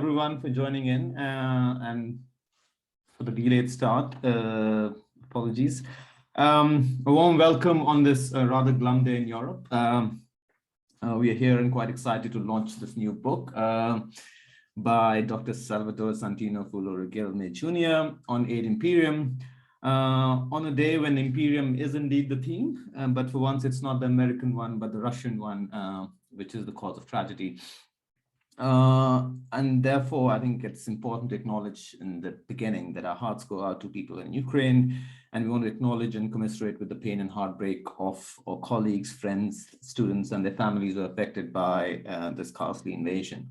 Everyone for joining in and for the delayed start. Apologies. A warm welcome on this rather glum day in Europe. We are here and quite excited to launch this new book by Dr. Salvador Santino Regilme Jr. on Aid Imperium. On a day when Imperium is indeed the theme, but for once it's not the American one, but the Russian one, which is the cause of tragedy. And therefore, I think it's important to acknowledge in the beginning that our hearts go out to people in Ukraine, and we want to acknowledge and commiserate with the pain and heartbreak of our colleagues, friends, students, and their families who are affected by this ghastly invasion.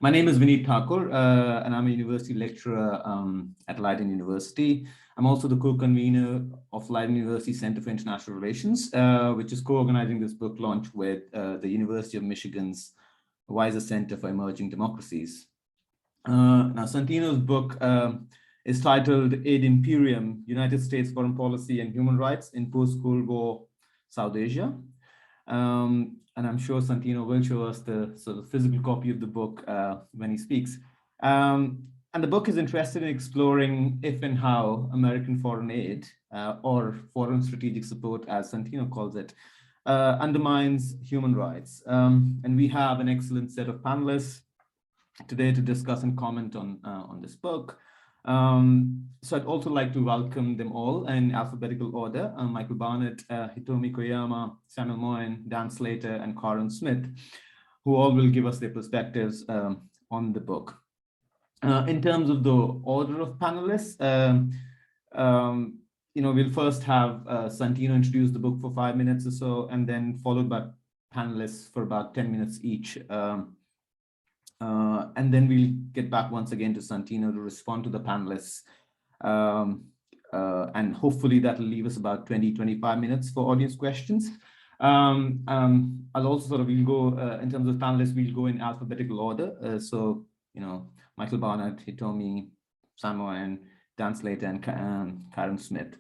My name is Vineet Thakur, and I'm a university lecturer at Leiden University. I'm also the co-convener of Leiden University Center for International Relations, which is co-organizing this book launch with the University of Michigan's Weiser Center for Emerging Democracies. Now, Santino's book is titled Aid Imperium, United States Foreign Policy and Human Rights in Post-Cold War South Asia. And I'm sure Santino will show us the sort of physical copy of the book when he speaks. And the book is interested in exploring if and how American foreign aid or foreign strategic support, as Santino calls it, undermines human rights. And we have an excellent set of panelists today to discuss and comment on this book. So I'd also like to welcome them all in alphabetical order: Michael Barnett, Hitomi Koyama, Samuel Moyn, Dan Slater, and Karen Smith, who all will give us their perspectives on the book. In terms of the order of panelists, we'll first have Santino introduce the book for 5 minutes or so, and then followed by panelists for about 10 minutes each. And then we'll get back once again to Santino to respond to the panelists. And hopefully that'll leave us about 20-25 minutes for audience questions. I'll also we'll go, in terms of panelists, we'll go in alphabetical order. So, Michael Barnett, Hitomi, Samuel, Dan Slater, and Karen Smith.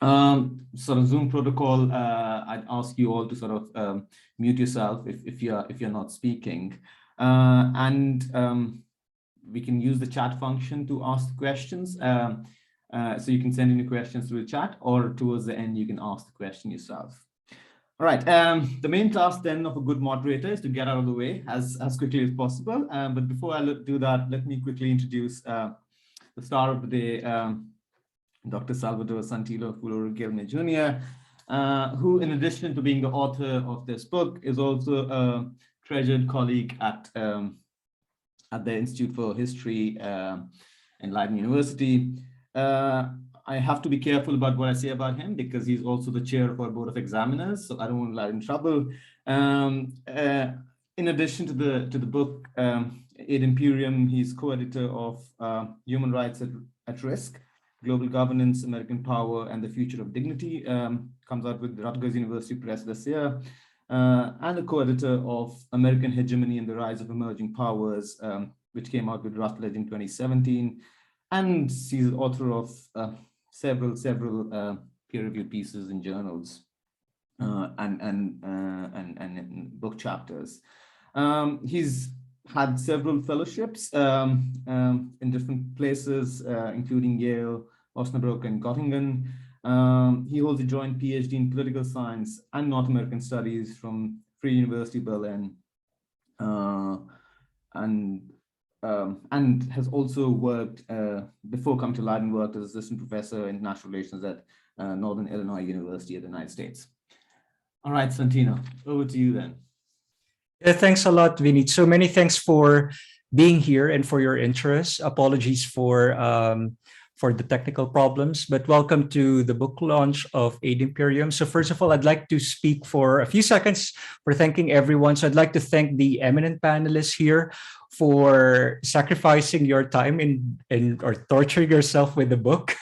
Sort of Zoom protocol, I'd ask you all to sort of mute yourself if you're not speaking. And we can use the chat function to ask questions. So you can send in your questions through the chat, or towards the end, you can ask the question yourself. All right, the main task then of a good moderator is to get out of the way as quickly as possible. But before I do that, let me quickly introduce the star of the day, Dr. Salvador Santino Regilme Jr., who, in addition to being the author of this book, is also a treasured colleague at the Institute for History in Leiden University. I have to be careful about what I say about him because he's also the chair of our board of examiners, so I don't want to let him in trouble. In addition to the book, Aid Imperium, he's co-editor of Human Rights at Risk, Global Governance, American Power, and the Future of Dignity, comes out with Rutgers University Press this year, and a co-editor of American Hegemony and the Rise of Emerging Powers, which came out with Routledge in 2017, and he's the author of several peer-reviewed pieces in journals and book chapters. He's had several fellowships in different places, including Yale, Osnabrück, and Göttingen. He holds a joint PhD in political science and North American studies from Free University Berlin, and has also worked, before coming to Leiden, worked as assistant professor in international relations at Northern Illinois University of the United States. All right, Santino, over to you then. Yeah, thanks a lot, Vineet. So many thanks for being here and for your interest. Apologies for the technical problems, but welcome to the book launch of Aid Imperium. So first of all, I'd like to speak for a few seconds for thanking everyone. So I'd like to thank the eminent panelists here for sacrificing your time or torturing yourself with the book,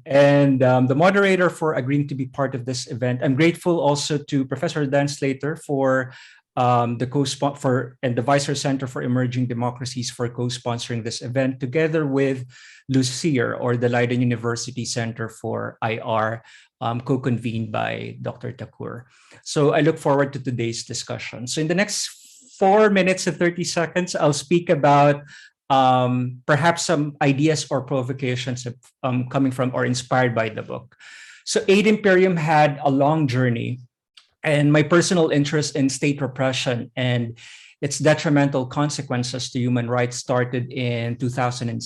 and the moderator for agreeing to be part of this event. I'm grateful also to Professor Dan Slater for the co-sponsor and the Weiser Center for Emerging Democracies for co-sponsoring this event, together with LUCIR, or the Leiden University Center for IR, co-convened by Dr. Thakur. So I look forward to today's discussion. So in the next 4 minutes and 30 seconds, I'll speak about perhaps some ideas or provocations coming from or inspired by the book. So Aid Imperium had a long journey, and my personal interest in state repression and its detrimental consequences to human rights started in 2006.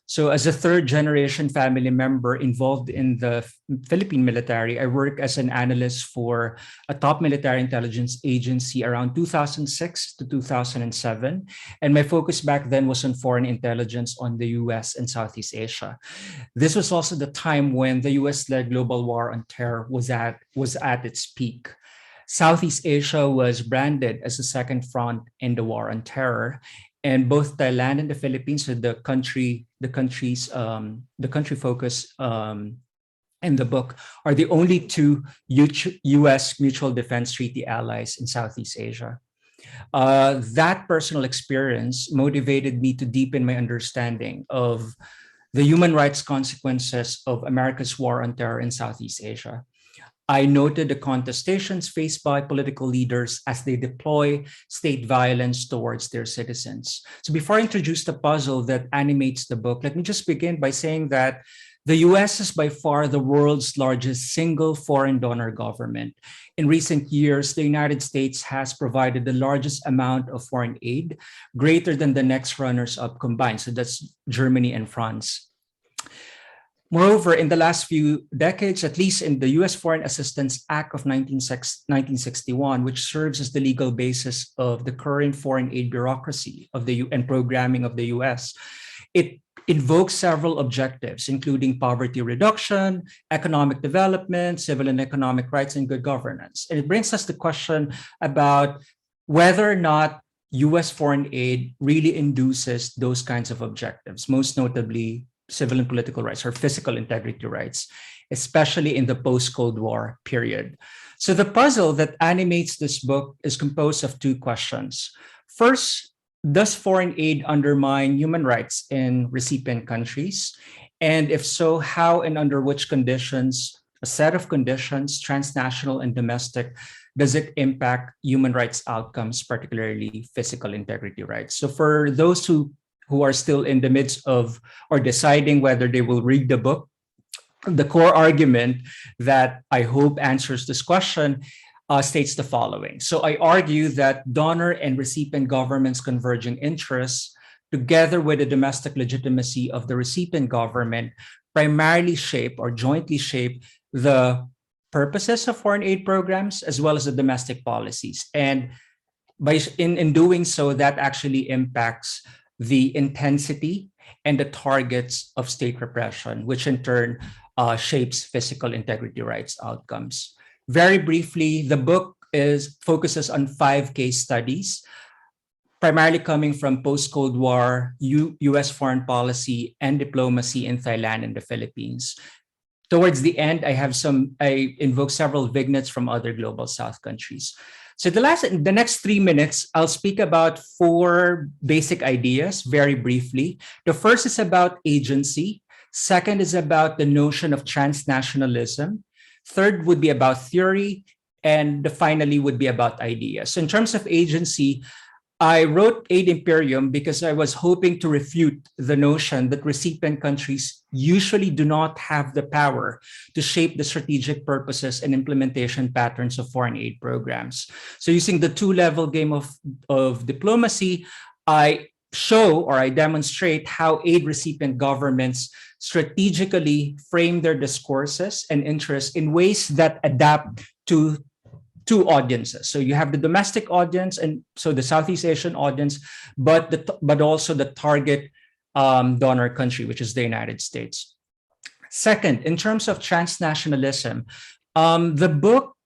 So as a third-generation family member involved in the Philippine military, I worked as an analyst for a top military intelligence agency around 2006 to 2007. And my focus back then was on foreign intelligence on the US and Southeast Asia. This was also the time when the US-led global war on terror was at its peak. Southeast Asia was branded as the second front in the war on terror, and both Thailand and the Philippines, so the country focus in the book, are the only two U.S. Mutual Defense Treaty allies in Southeast Asia. That personal experience motivated me to deepen my understanding of the human rights consequences of America's war on terror in Southeast Asia. I noted the contestations faced by political leaders as they deploy state violence towards their citizens. So before I introduce the puzzle that animates the book, let me just begin by saying that the US is by far the world's largest single foreign donor government. In recent years, the United States has provided the largest amount of foreign aid, greater than the next runners-up combined. So that's Germany and France. Moreover, in the last few decades, at least in the U.S. Foreign Assistance Act of 1961, which serves as the legal basis of the current foreign aid bureaucracy of the and programming of the U.S., it invokes several objectives, including poverty reduction, economic development, civil and economic rights, and good governance. And it brings us the question about whether or not U.S. foreign aid really induces those kinds of objectives, most notably civil and political rights or physical integrity rights, especially in the post-Cold War period. So the puzzle that animates this book is composed of two questions. First, does foreign aid undermine human rights in recipient countries? And if so, how and under which conditions, a set of conditions, transnational and domestic, does it impact human rights outcomes, particularly physical integrity rights? So for those who are still in the midst of or deciding whether they will read the book, the core argument that I hope answers this question states the following. So I argue that donor and recipient governments' converging interests, together with the domestic legitimacy of the recipient government, primarily shape or jointly shape the purposes of foreign aid programs as well as the domestic policies. And in doing so, that actually impacts the intensity and the targets of state repression, which in turn shapes physical integrity rights outcomes. Very briefly, the book focuses on 5 case studies, primarily coming from post-Cold War U.S. foreign policy and diplomacy in Thailand and the Philippines. Towards the end, I invoke several vignettes from other global South countries. So the next 3 minutes, I'll speak about 4 basic ideas very briefly. The first is about agency. Second is about the notion of transnationalism. Third would be about theory. And finally would be about ideas. So in terms of agency, I wrote Aid Imperium because I was hoping to refute the notion that recipient countries usually do not have the power to shape the strategic purposes and implementation patterns of foreign aid programs. So using the 2-level game of diplomacy, I demonstrate how aid recipient governments strategically frame their discourses and interests in ways that adapt to 2 audiences. So you have the domestic audience, and so the Southeast Asian audience, but also the target donor country, which is the United States. Second, in terms of transnationalism, the book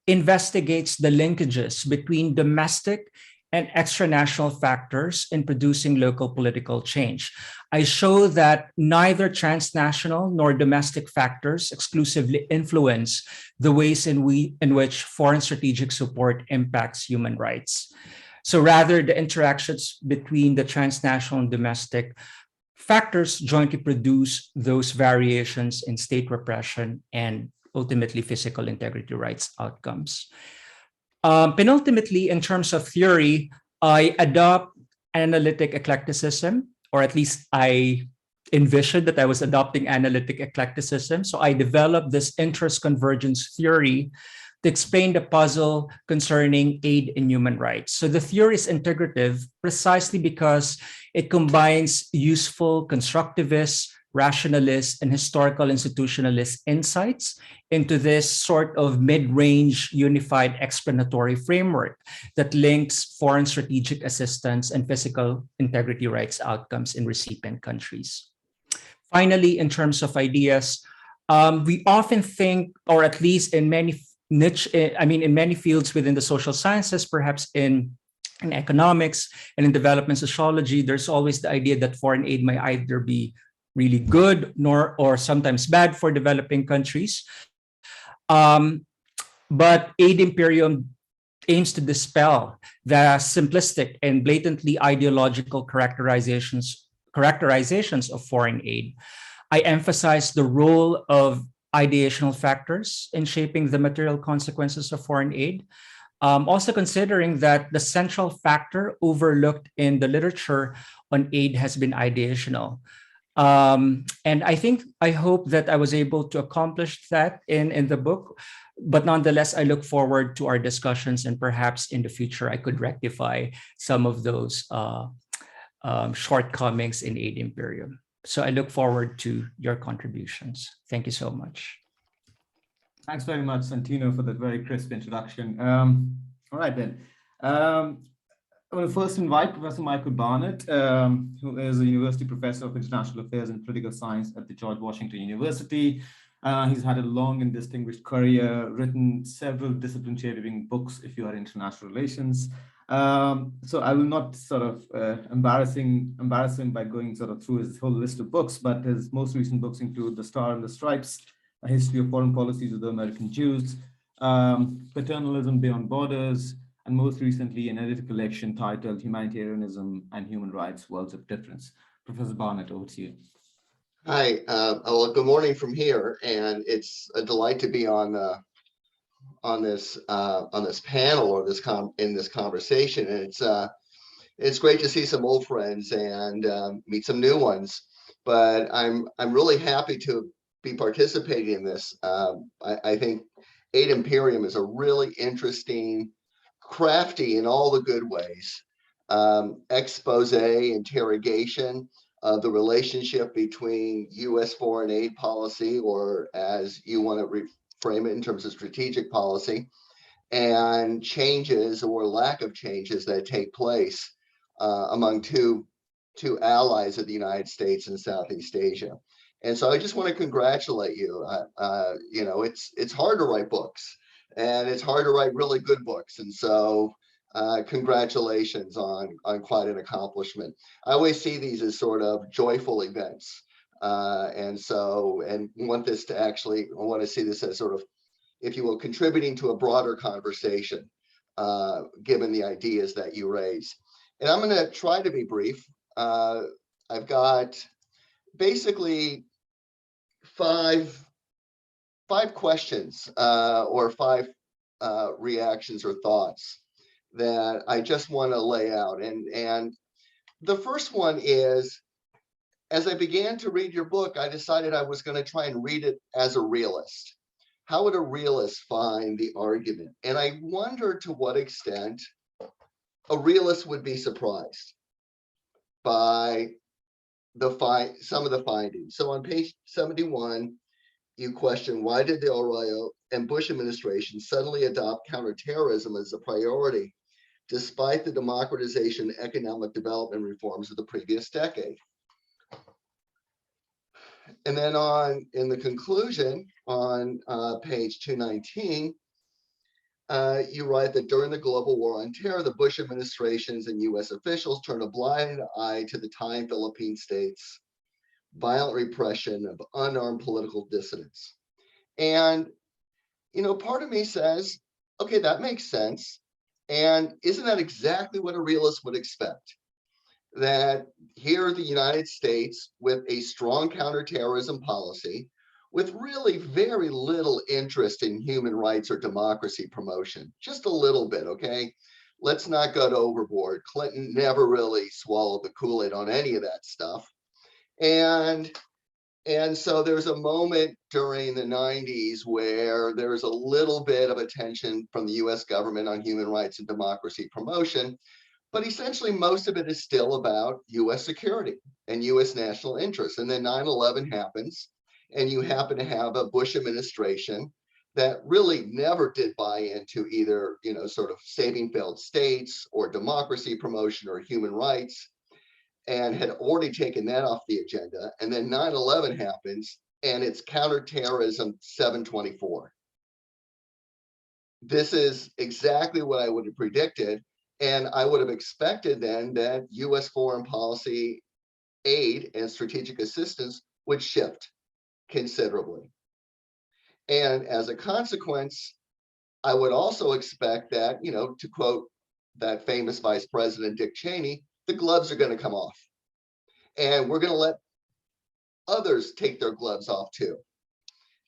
investigates the linkages between domestic and extranational factors in producing local political change. I show that neither transnational nor domestic factors exclusively influence the ways in which foreign strategic support impacts human rights. So rather, the interactions between the transnational and domestic factors jointly produce those variations in state repression and ultimately physical integrity rights outcomes. Penultimately, in terms of theory, I adopt analytic eclecticism, or at least I envisioned that I was adopting analytic eclecticism. So I developed this interest convergence theory to explain the puzzle concerning aid in human rights. So the theory is integrative precisely because it combines useful constructivist, rationalist, and historical institutionalist insights into this sort of mid-range unified explanatory framework that links foreign strategic assistance and physical integrity rights outcomes in recipient countries. Finally, in terms of ideas, we often think, or at least in many in many fields within the social sciences, perhaps in economics and in development sociology, there's always the idea that foreign aid may either be really good or sometimes bad for developing countries. But aid imperium aims to dispel the simplistic and blatantly ideological characterizations of foreign aid. I emphasize the role of ideational factors in shaping the material consequences of foreign aid. Also considering that the central factor overlooked in the literature on aid has been ideational. And I hope that I was able to accomplish that in the book. But nonetheless, I look forward to our discussions, and perhaps in the future, I could rectify some of those shortcomings in aid imperium. So I look forward to your contributions. Thank you so much. Thanks very much, Santino, for that very crisp introduction. All right, then. I want to first invite Professor Michael Barnett, who is a university professor of international affairs and political science at the George Washington University. He's had a long and distinguished career, written several discipline-shaping books, if you are international relations. So I will not sort of embarrass him by going sort of through his whole list of books, but his most recent books include The Star and the Stripes, A History of Foreign Policies of the American Jews, Paternalism Beyond Borders, and most recently an edited collection titled Humanitarianism and Human Rights, Worlds of Difference. Professor Barnett, over to you. Hi, well, good morning from here, and it's a delight to be on this panel or in this conversation. And it's great to see some old friends and meet some new ones. But I'm really happy to be participating in this. I think Aid Imperium is a really interesting, crafty in all the good ways, expose, interrogation of the relationship between U.S. foreign aid policy, or as you want to frame it in terms of strategic policy, and changes or lack of changes that take place among two allies of the United States and Southeast Asia. And so I just want to congratulate you. You know, it's hard to write books, and it's hard to write really good books. And so congratulations on quite an accomplishment. I always see these as sort of joyful events. And want this to actually, I want to see this as sort of, if you will, contributing to a broader conversation, given the ideas that you raise. And I'm going to try to be brief. I've got basically five questions or five reactions or thoughts that I just want to lay out. And the first one is, as I began to read your book, I decided I was going to try and read it as a realist. How would a realist find the argument? And I wondered to what extent a realist would be surprised by some of the findings. So on page 71, you question, why did the Arroyo and Bush administration suddenly adopt counterterrorism as a priority, despite the democratization and economic development reforms of the previous decade? And then in the conclusion on page 219, you write that during the global war on terror, the Bush administrations and US officials turned a blind eye to the Thai and Philippine states' violent repression of unarmed political dissidents. And, you know, part of me says, okay, that makes sense. And isn't that exactly what a realist would expect? That here the United States, with a strong counterterrorism policy, with really very little interest in human rights or democracy promotion, just a little bit, okay? let's not go to overboard. Clinton never really swallowed the Kool-Aid on any of that stuff. And so there's a moment during the 90s where there's a little bit of attention from the US government on human rights and democracy promotion, but essentially most of it is still about US security and US national interests. And then 9/11 happens, and you happen to have a Bush administration that really never did buy into either, sort of saving failed states or democracy promotion or human rights, and had already taken that off the agenda. And then 9/11 happens, and it's counterterrorism 724. This is exactly what I would have predicted. And I would have expected then that US foreign policy aid and strategic assistance would shift considerably. And as a consequence, I would also expect that, to quote that famous Vice President Dick Cheney, the gloves are going to come off. And we're going to let others take their gloves off too.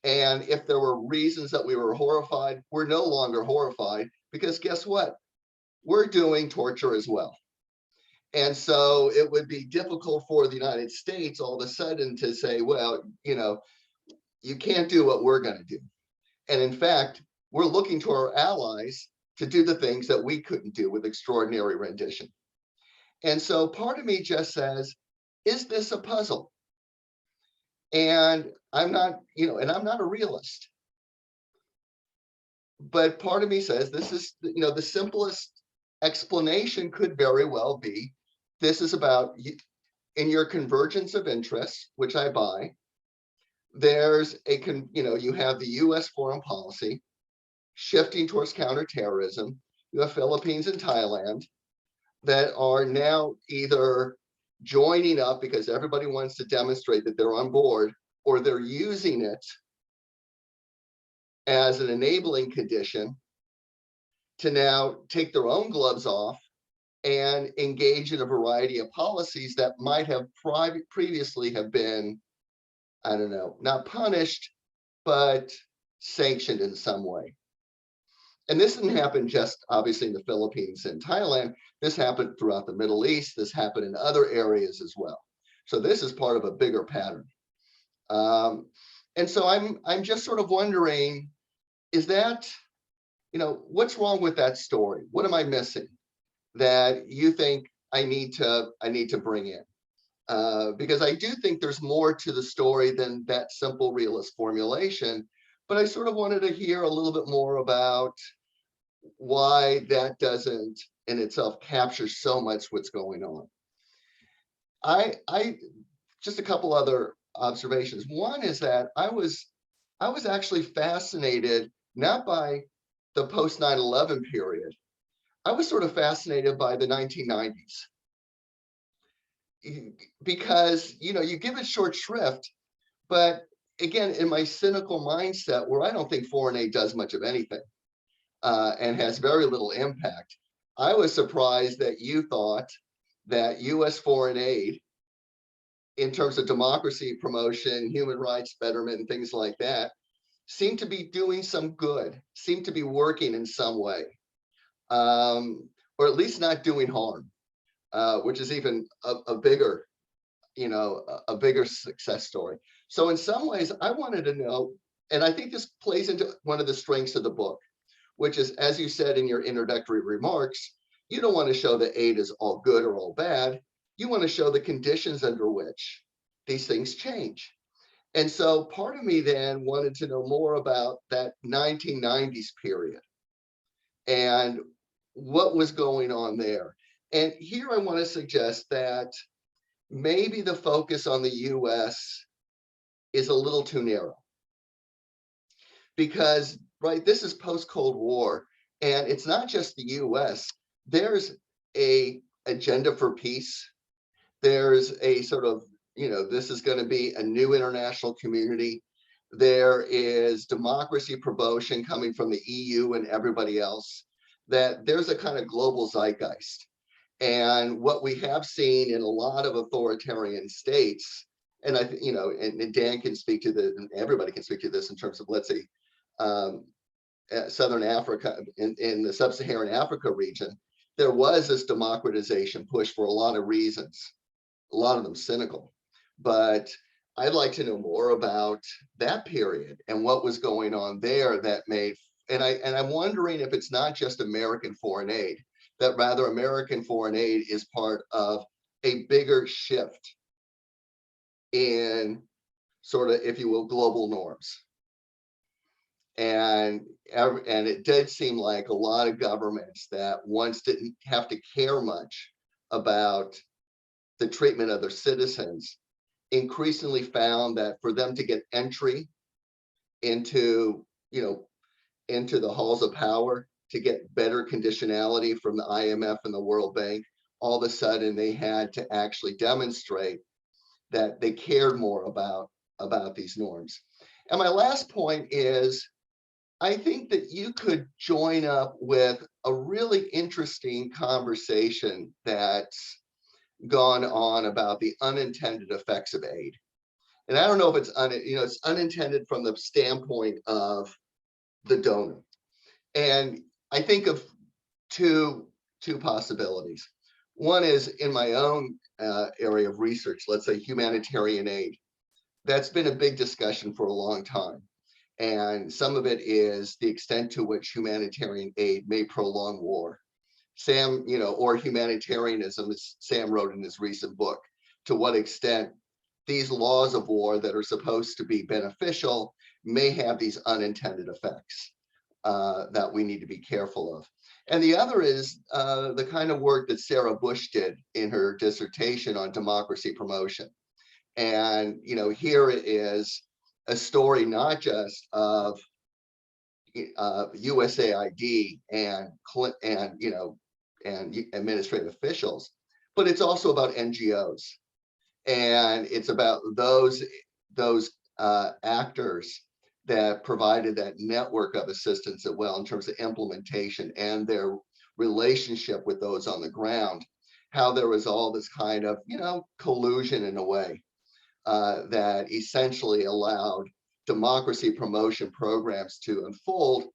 And if there were reasons that we were horrified, we're no longer horrified, because guess what? We're doing torture as well. And so it would be difficult for the United States all of a sudden to say, well, you can't do what we're going to do. And in fact, we're looking to our allies to do the things that we couldn't do with extraordinary rendition. And so part of me just says, is this a puzzle? And I'm not, and I'm not a realist. But part of me says this is, the simplest explanation could very well be, this is about, in your convergence of interests, which I buy, there's you have the US foreign policy shifting towards counterterrorism. You have Philippines and Thailand that are now either joining up because everybody wants to demonstrate that they're on board, or they're using it as an enabling condition to now take their own gloves off and engage in a variety of policies that might have previously have been, I don't know, not punished, but sanctioned in some way. And this didn't happen just obviously in the Philippines and Thailand. This happened throughout the Middle East. This happened in other areas as well. So this is part of a bigger pattern. And so I'm just sort of wondering, is that, what's wrong with that story? What am I missing that you think I need to bring in? Because I do think there's more to the story than that simple realist formulation, but I sort of wanted to hear a little bit more about why that doesn't in itself capture so much what's going on. I just a couple other observations. One is that I was actually fascinated not by the post 9/11 period. I was sort of fascinated by the 1990s. Because you give it short shrift, but again, in my cynical mindset, where I don't think foreign aid does much of anything and has very little impact, I was surprised that you thought that US foreign aid, in terms of democracy promotion, human rights betterment, and things like that, seemed to be doing some good, seemed to be working in some way, or at least not doing harm. Which is even a bigger, a bigger success story. So in some ways, I wanted to know, and I think this plays into one of the strengths of the book, which is, as you said in your introductory remarks, you don't want to show that aid is all good or all bad. You want to show the conditions under which these things change. And so part of me then wanted to know more about that 1990s period and what was going on there. And here I want to suggest that maybe the focus on the US is a little too narrow. Because, right, this is post-Cold War, and it's not just the US. There's a agenda for peace. There's a sort of, this is going to be a new international community. There is democracy promotion coming from the EU and everybody else. That there's a kind of global zeitgeist. And what we have seen in a lot of authoritarian states, and I think, and Dan can speak to this, and everybody can speak to this in terms of, let's say, Southern Africa, in the sub-Saharan Africa region, there was this democratization push for a lot of reasons, a lot of them cynical. But I'd like to know more about that period and what was going on there that made, and I'm wondering if it's not just American foreign aid, that rather American foreign aid is part of a bigger shift in sort of, if you will, global norms. And it did seem like a lot of governments that once didn't have to care much about the treatment of their citizens increasingly found that for them to get entry into, into the halls of power, to get better conditionality from the IMF and the World Bank, all of a sudden they had to actually demonstrate that they cared more about these norms. And my last point is, I think that you could join up with a really interesting conversation that's gone on about the unintended effects of aid. And I don't know if it's it's unintended from the standpoint of the donor. And I think of two possibilities. One is in my own area of research, let's say humanitarian aid. That's been a big discussion for a long time. And some of it is the extent to which humanitarian aid may prolong war. Sam, or humanitarianism, as Sam wrote in his recent book, to what extent these laws of war that are supposed to be beneficial may have these unintended effects that we need to be careful of. And the other is the kind of work that Sarah Bush did in her dissertation on democracy promotion. And, here it is a story not just of USAID and administrative officials, but it's also about NGOs, and it's about those actors that provided that network of assistance as well in terms of implementation and their relationship with those on the ground. How there was all this kind of collusion in a way that essentially allowed democracy promotion programs to unfold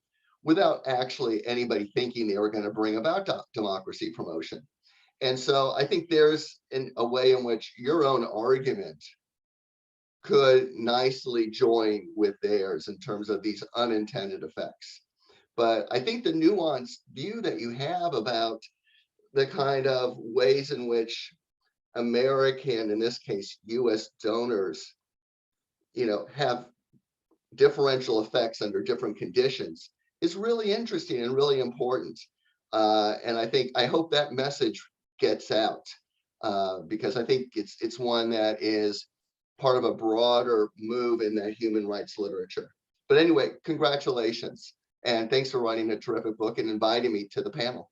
without actually anybody thinking they were going to bring about democracy promotion. And so I think there's a way in which your own argument could nicely join with theirs in terms of these unintended effects. But I think the nuanced view that you have about the kind of ways in which American, in this case, US donors, have differential effects under different conditions is really interesting and really important. And I hope that message gets out because I think it's one that is part of a broader move in that human rights literature. But anyway, congratulations. And thanks for writing a terrific book and inviting me to the panel.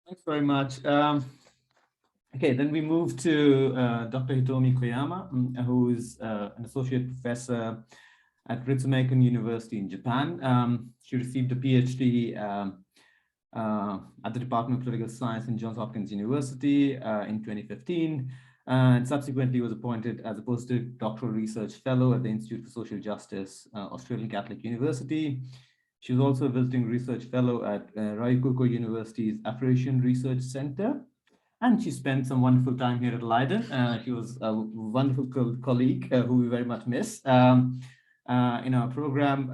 Thanks very much. Okay, then we move to Dr. Hitomi Koyama, who is an associate professor at Ritsumeikan University in Japan. She received a PhD at the Department of Political Science in Johns Hopkins University in 2015, and subsequently was appointed as a postdoctoral research fellow at the Institute for Social Justice, Australian Catholic University. She was also a visiting research fellow at Ryukyuko University's Afro-Asian Research Center. And she spent some wonderful time here at Leiden. She was a wonderful colleague who we very much miss in our program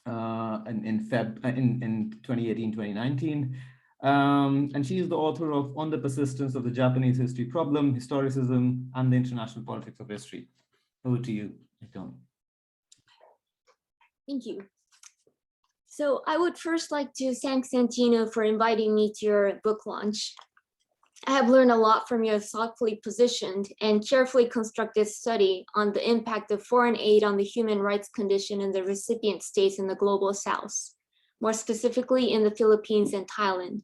in 2018, 2019. And she is the author of On the Persistence of the Japanese History Problem, Historicism, and the International Politics of History. Over to you, Hitomi. Thank you. So I would first like to thank Santino for inviting me to your book launch. I have learned a lot from your thoughtfully positioned and carefully constructed study on the impact of foreign aid on the human rights condition in the recipient states in the global South, more specifically in the Philippines and Thailand.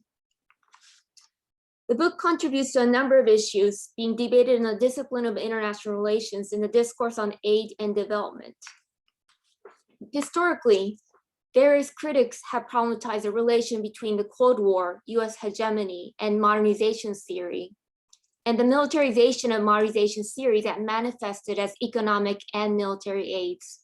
The book contributes to a number of issues being debated in the discipline of international relations in the discourse on aid and development. Historically, various critics have problematized the relation between the Cold War, US hegemony, and modernization theory, and the militarization of modernization theory that manifested as economic and military aids.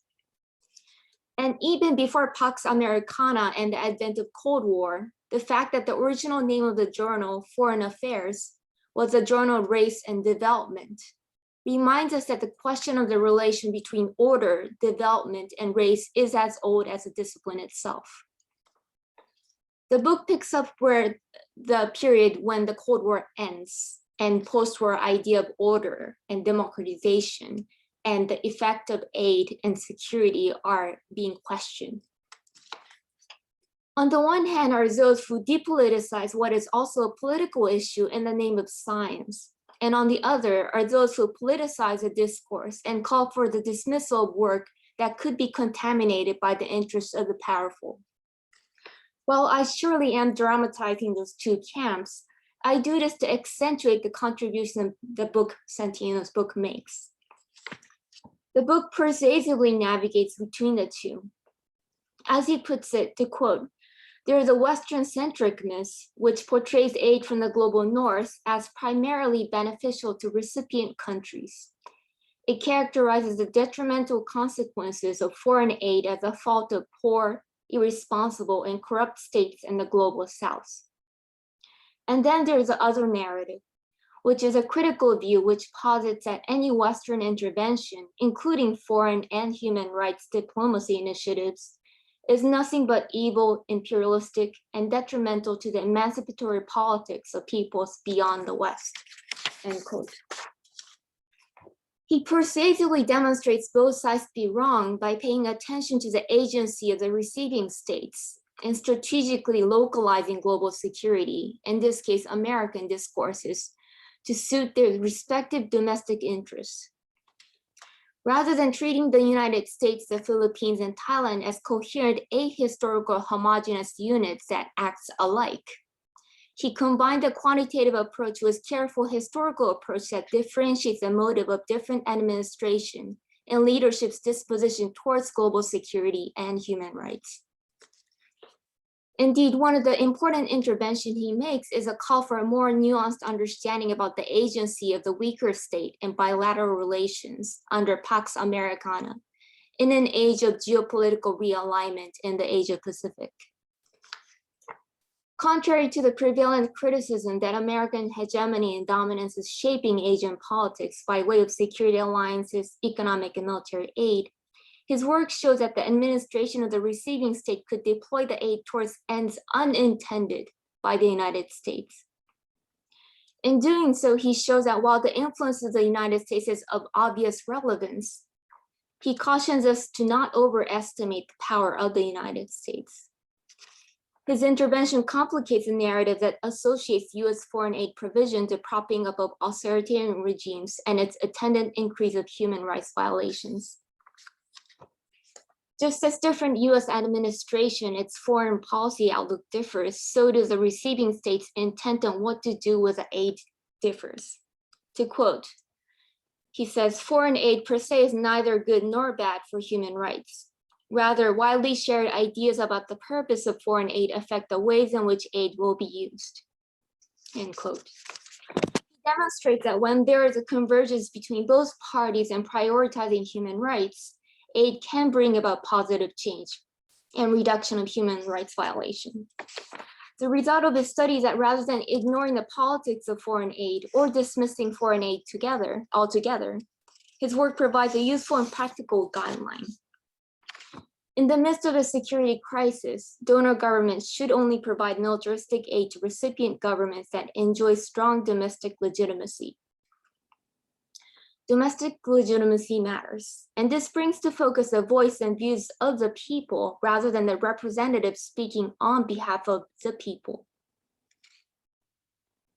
And even before Pax Americana and the advent of Cold War, the fact that the original name of the journal, Foreign Affairs, was a journal of race and development, reminds us that the question of the relation between order, development, and race is as old as the discipline itself. The book picks up where the period when the Cold War ends and post-war idea of order and democratization and the effect of aid and security are being questioned. On the one hand are those who depoliticize what is also a political issue in the name of science. And on the other are those who politicize a discourse and call for the dismissal of work that could be contaminated by the interests of the powerful. While I surely am dramatizing those two camps, I do this to accentuate the contribution the book, Santino's book, makes. The book persuasively navigates between the two. As he puts it, to quote, "There is a Western-centricness which portrays aid from the global North as primarily beneficial to recipient countries. It characterizes the detrimental consequences of foreign aid as a fault of poor, irresponsible, and corrupt states in the global South." And then there's the other narrative, which is a critical view which posits that any Western intervention, including foreign and human rights diplomacy initiatives, is nothing but evil, imperialistic, and detrimental to the emancipatory politics of peoples beyond the West, end quote. He persuasively demonstrates both sides to be wrong by paying attention to the agency of the receiving states and strategically localizing global security, in this case, American discourses, to suit their respective domestic interests. Rather than treating the United States, the Philippines, and Thailand as coherent ahistorical homogeneous units that act alike, he combined the quantitative approach with careful historical approach that differentiates the motive of different administration and leadership's disposition towards global security and human rights. Indeed, one of the important interventions he makes is a call for a more nuanced understanding about the agency of the weaker state and bilateral relations under Pax Americana in an age of geopolitical realignment in the Asia-Pacific. Contrary to the prevalent criticism that American hegemony and dominance is shaping Asian politics by way of security alliances, economic and military aid, his work shows that the administration of the receiving state could deploy the aid towards ends unintended by the United States. In doing so, he shows that while the influence of the United States is of obvious relevance, he cautions us to not overestimate the power of the United States. His intervention complicates the narrative that associates US foreign aid provision to propping up of authoritarian regimes and its attendant increase of human rights violations. Just as different US administration, its foreign policy outlook differs, so does the receiving state's intent on what to do with the aid differs. To quote, he says, "Foreign aid per se is neither good nor bad for human rights. Rather, widely shared ideas about the purpose of foreign aid affect the ways in which aid will be used." End quote. He demonstrates that when there is a convergence between both parties in prioritizing human rights, aid can bring about positive change and reduction of human rights violation. The result of his study is that rather than ignoring the politics of foreign aid or dismissing foreign aid altogether, his work provides a useful and practical guideline. In the midst of a security crisis, donor governments should only provide militaristic aid to recipient governments that enjoy strong domestic legitimacy. Domestic legitimacy matters, and this brings to focus the voice and views of the people rather than the representatives speaking on behalf of the people.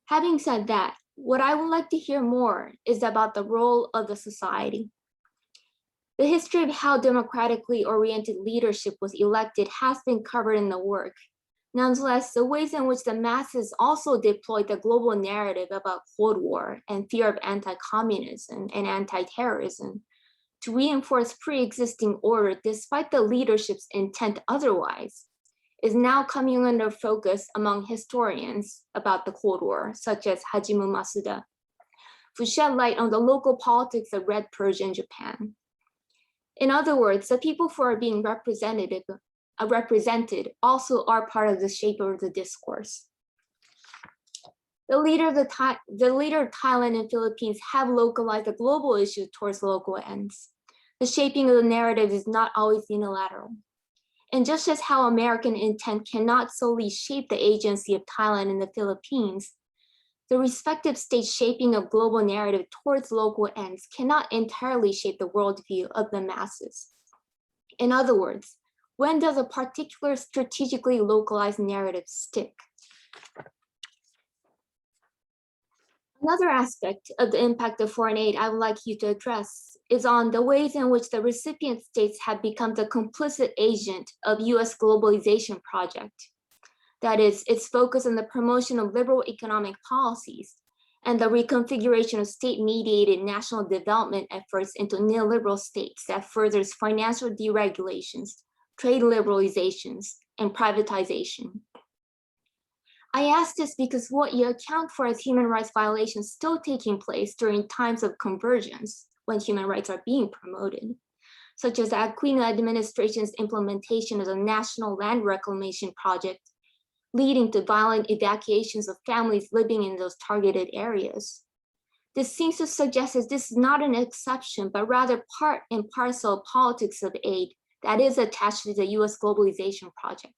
Having said that, what I would like to hear more is about the role of the society. The history of how democratically oriented leadership was elected has been covered in the work. Nonetheless, the ways in which the masses also deployed the global narrative about Cold War and fear of anti-communism and anti-terrorism to reinforce pre-existing order despite the leadership's intent otherwise is now coming under focus among historians about the Cold War, such as Hajime Masuda, who shed light on the local politics of Red Persia in Japan. In other words, the people who are being represented also are part of the shape of the discourse. The leader of Thailand and Philippines have localized the global issue towards local ends. The shaping of the narrative is not always unilateral. And just as how American intent cannot solely shape the agency of Thailand and the Philippines, the respective state shaping of global narrative towards local ends cannot entirely shape the worldview of the masses. In other words, when does a particular strategically localized narrative stick? Another aspect of the impact of foreign aid I would like you to address is on the ways in which the recipient states have become the complicit agent of US globalization project. That is, its focus on the promotion of liberal economic policies and the reconfiguration of state-mediated national development efforts into neoliberal states that furthers financial deregulations, trade liberalizations, and privatization. I ask this because what you account for as human rights violations still taking place during times of convergence when human rights are being promoted, such as the Aquino administration's implementation of the National Land Reclamation Project, leading to violent evacuations of families living in those targeted areas. This seems to suggest that this is not an exception, but rather part and parcel of politics of aid that is attached to the US globalization project.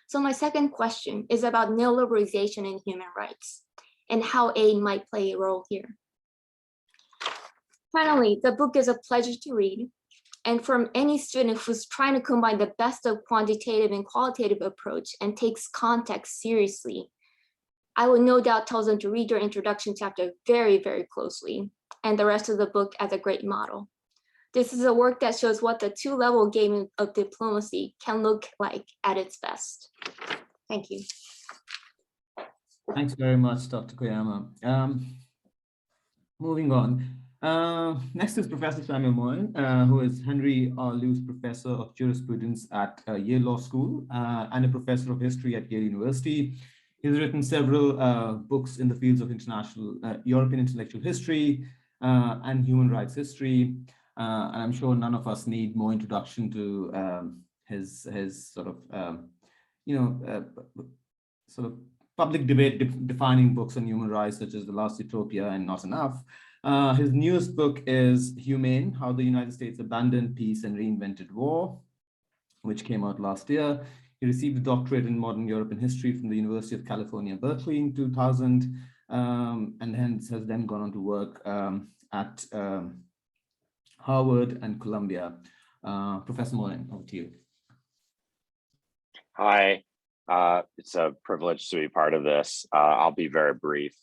So my second question is about neoliberalization and human rights and how aid might play a role here. Finally, the book is a pleasure to read. And from any student who's trying to combine the best of quantitative and qualitative approach and takes context seriously, I would no doubt tell them to read your introduction chapter very, very closely and the rest of the book as a great model. This is a work that shows what the two-level game of diplomacy can look like at its best. Thank you. Thanks very much, Dr. Koyama. Moving on. Next is Professor Samuel Moyn, who is Henry R. Luce Professor of Jurisprudence at Yale Law School and a Professor of History at Yale University. He's written several books in the fields of international European intellectual history and human rights history. And I'm sure none of us need more introduction to his sort of, sort of public debate defining books on human rights, such as The Last Utopia and Not Enough. His newest book is Humane: How the United States Abandoned Peace and Reinvented War, which came out last year. He received a doctorate in modern European history from the University of California, Berkeley in 2000, and hence has then gone on to work at Harvard and Columbia. Professor Morin, over to you. Hi, it's a privilege to be part of this. I'll be very brief.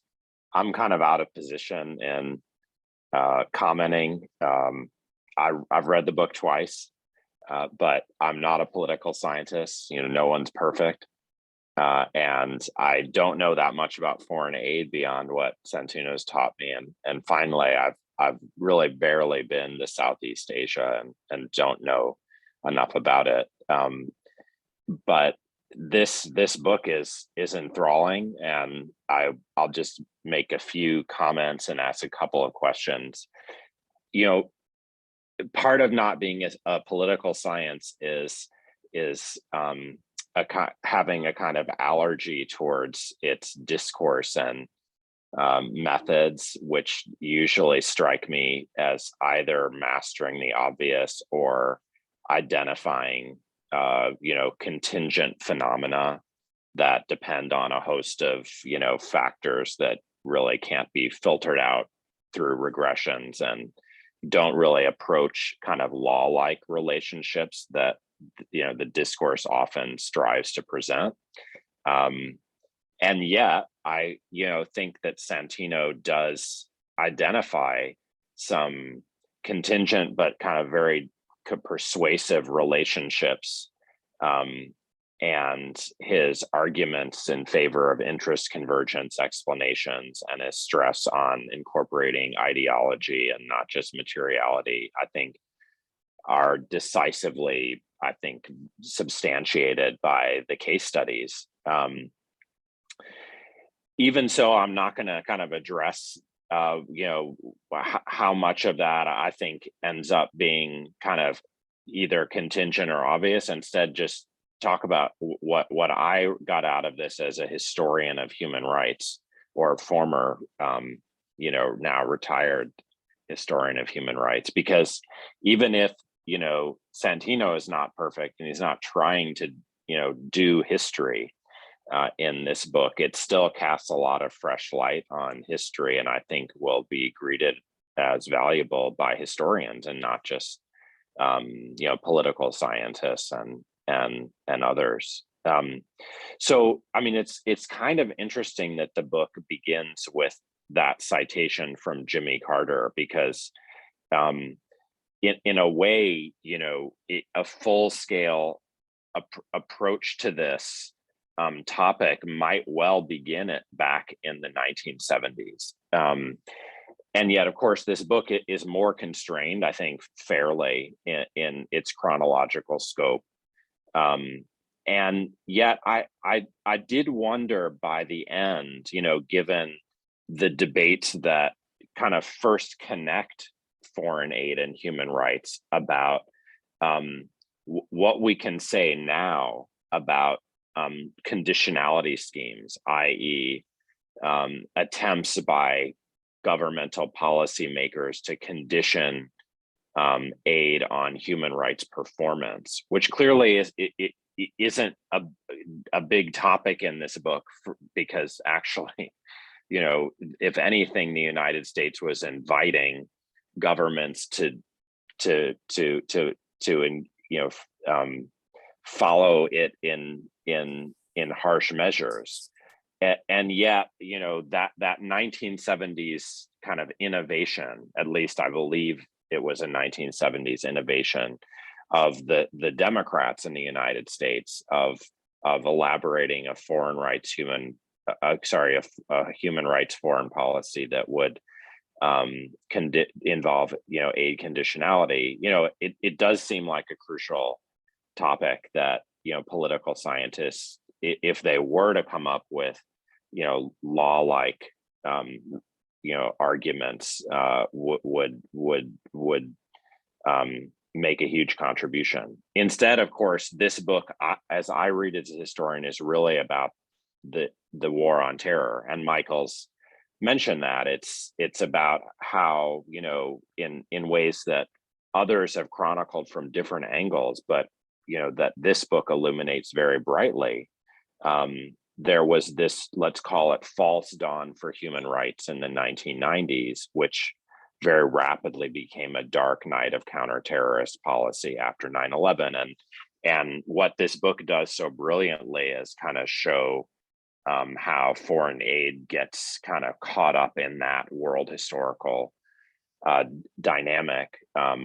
I'm kind of out of position in commenting. I've read the book twice, but I'm not a political scientist. You know, no one's perfect. And I don't know that much about foreign aid beyond what Santino's taught me. And finally, I've really barely been to Southeast Asia and don't know enough about it. But this book is enthralling, and I'll just make a few comments and ask a couple of questions. You know, part of not being a political science is having a kind of allergy towards its discourse and methods, which usually strike me as either mastering the obvious or identifying contingent phenomena that depend on a host of factors that really can't be filtered out through regressions and don't really approach kind of law-like relationships that the discourse often strives to present. And yet I think that Santino does identify some contingent but kind of very persuasive relationships, and his arguments in favor of interest convergence explanations and his stress on incorporating ideology and not just materiality, I think, are decisively, substantiated by the case studies. Even so, I'm not going to kind of address you know, how much of that I think ends up being kind of either contingent or obvious. Instead, just talk about what I got out of this as a historian of human rights, or former, you know, now retired historian of human rights. Because even if, you know, Santino is not perfect and he's not trying to, you know, do history in this book, it still casts a lot of fresh light on history, and I think will be greeted as valuable by historians and not just you know, political scientists and others. So I mean, it's kind of interesting that the book begins with that citation from Jimmy Carter, because in a way, you know, a full-scale approach to this topic might well begin it back in the 1970s. And yet, of course, this book is more constrained, I think, fairly in its chronological scope. And yet, I did wonder by the end, you know, given the debates that kind of first connect foreign aid and human rights, about what we can say now about conditionality schemes, i.e., attempts by governmental policymakers to condition aid on human rights performance, which clearly isn't a big topic in this book, because actually, you know, if anything, the United States was inviting governments to you know, follow it in harsh measures. And yet, you know, that 1970s kind of innovation, at least I believe it was a 1970s innovation of the Democrats in the United States of elaborating a foreign rights a human rights foreign policy that would involve, you know, aid conditionality. You know, it does seem like a crucial topic that, you know, political scientists, if they were to come up with, you know, law-like, you know, arguments, would make a huge contribution. Instead, of course, this book, as I read it as a historian, is really about the war on terror. And Michael's mentioned that it's about how, you know, in ways that others have chronicled from different angles, but, you know, that this book illuminates very brightly. There was this, let's call it, false dawn for human rights in the 1990s, which very rapidly became a dark night of counter-terrorist policy after 9/11. And what this book does so brilliantly is kind of show how foreign aid gets kind of caught up in that world historical dynamic,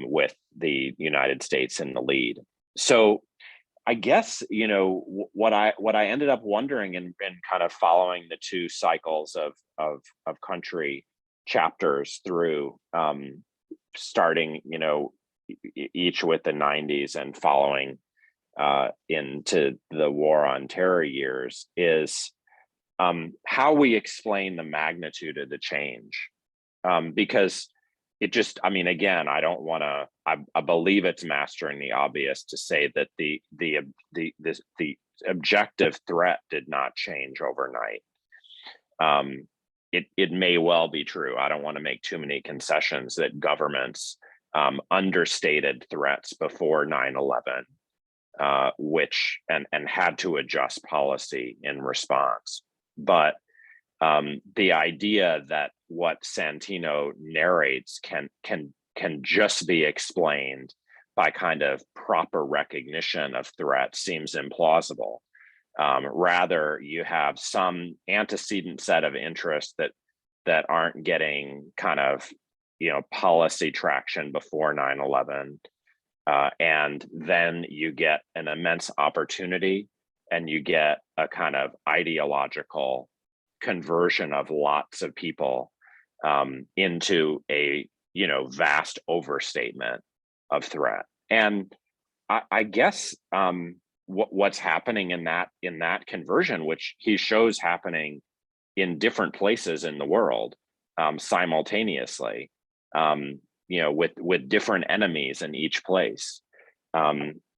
with the United States in the lead. So I guess, you know, what I ended up wondering in kind of following the two cycles of country chapters through, starting, you know, each with the 90s and following into the war on terror years, is how we explain the magnitude of the change. Because it just, I mean, again, I don't want to, I believe it's mastering the obvious to say that the objective threat did not change overnight. It may well be true. I don't want to make too many concessions that governments understated threats before 9/11, which and had to adjust policy in response. But the idea that what Santino narrates can just be explained by kind of proper recognition of threats seems implausible. Rather, you have some antecedent set of interests that aren't getting kind of, you know, policy traction before 9/11, and then you get an immense opportunity, and you get a kind of ideological conversion of lots of people into a, you know, vast overstatement of threat. And I guess what's happening in that conversion, which he shows happening in different places in the world, simultaneously, with different enemies in each place,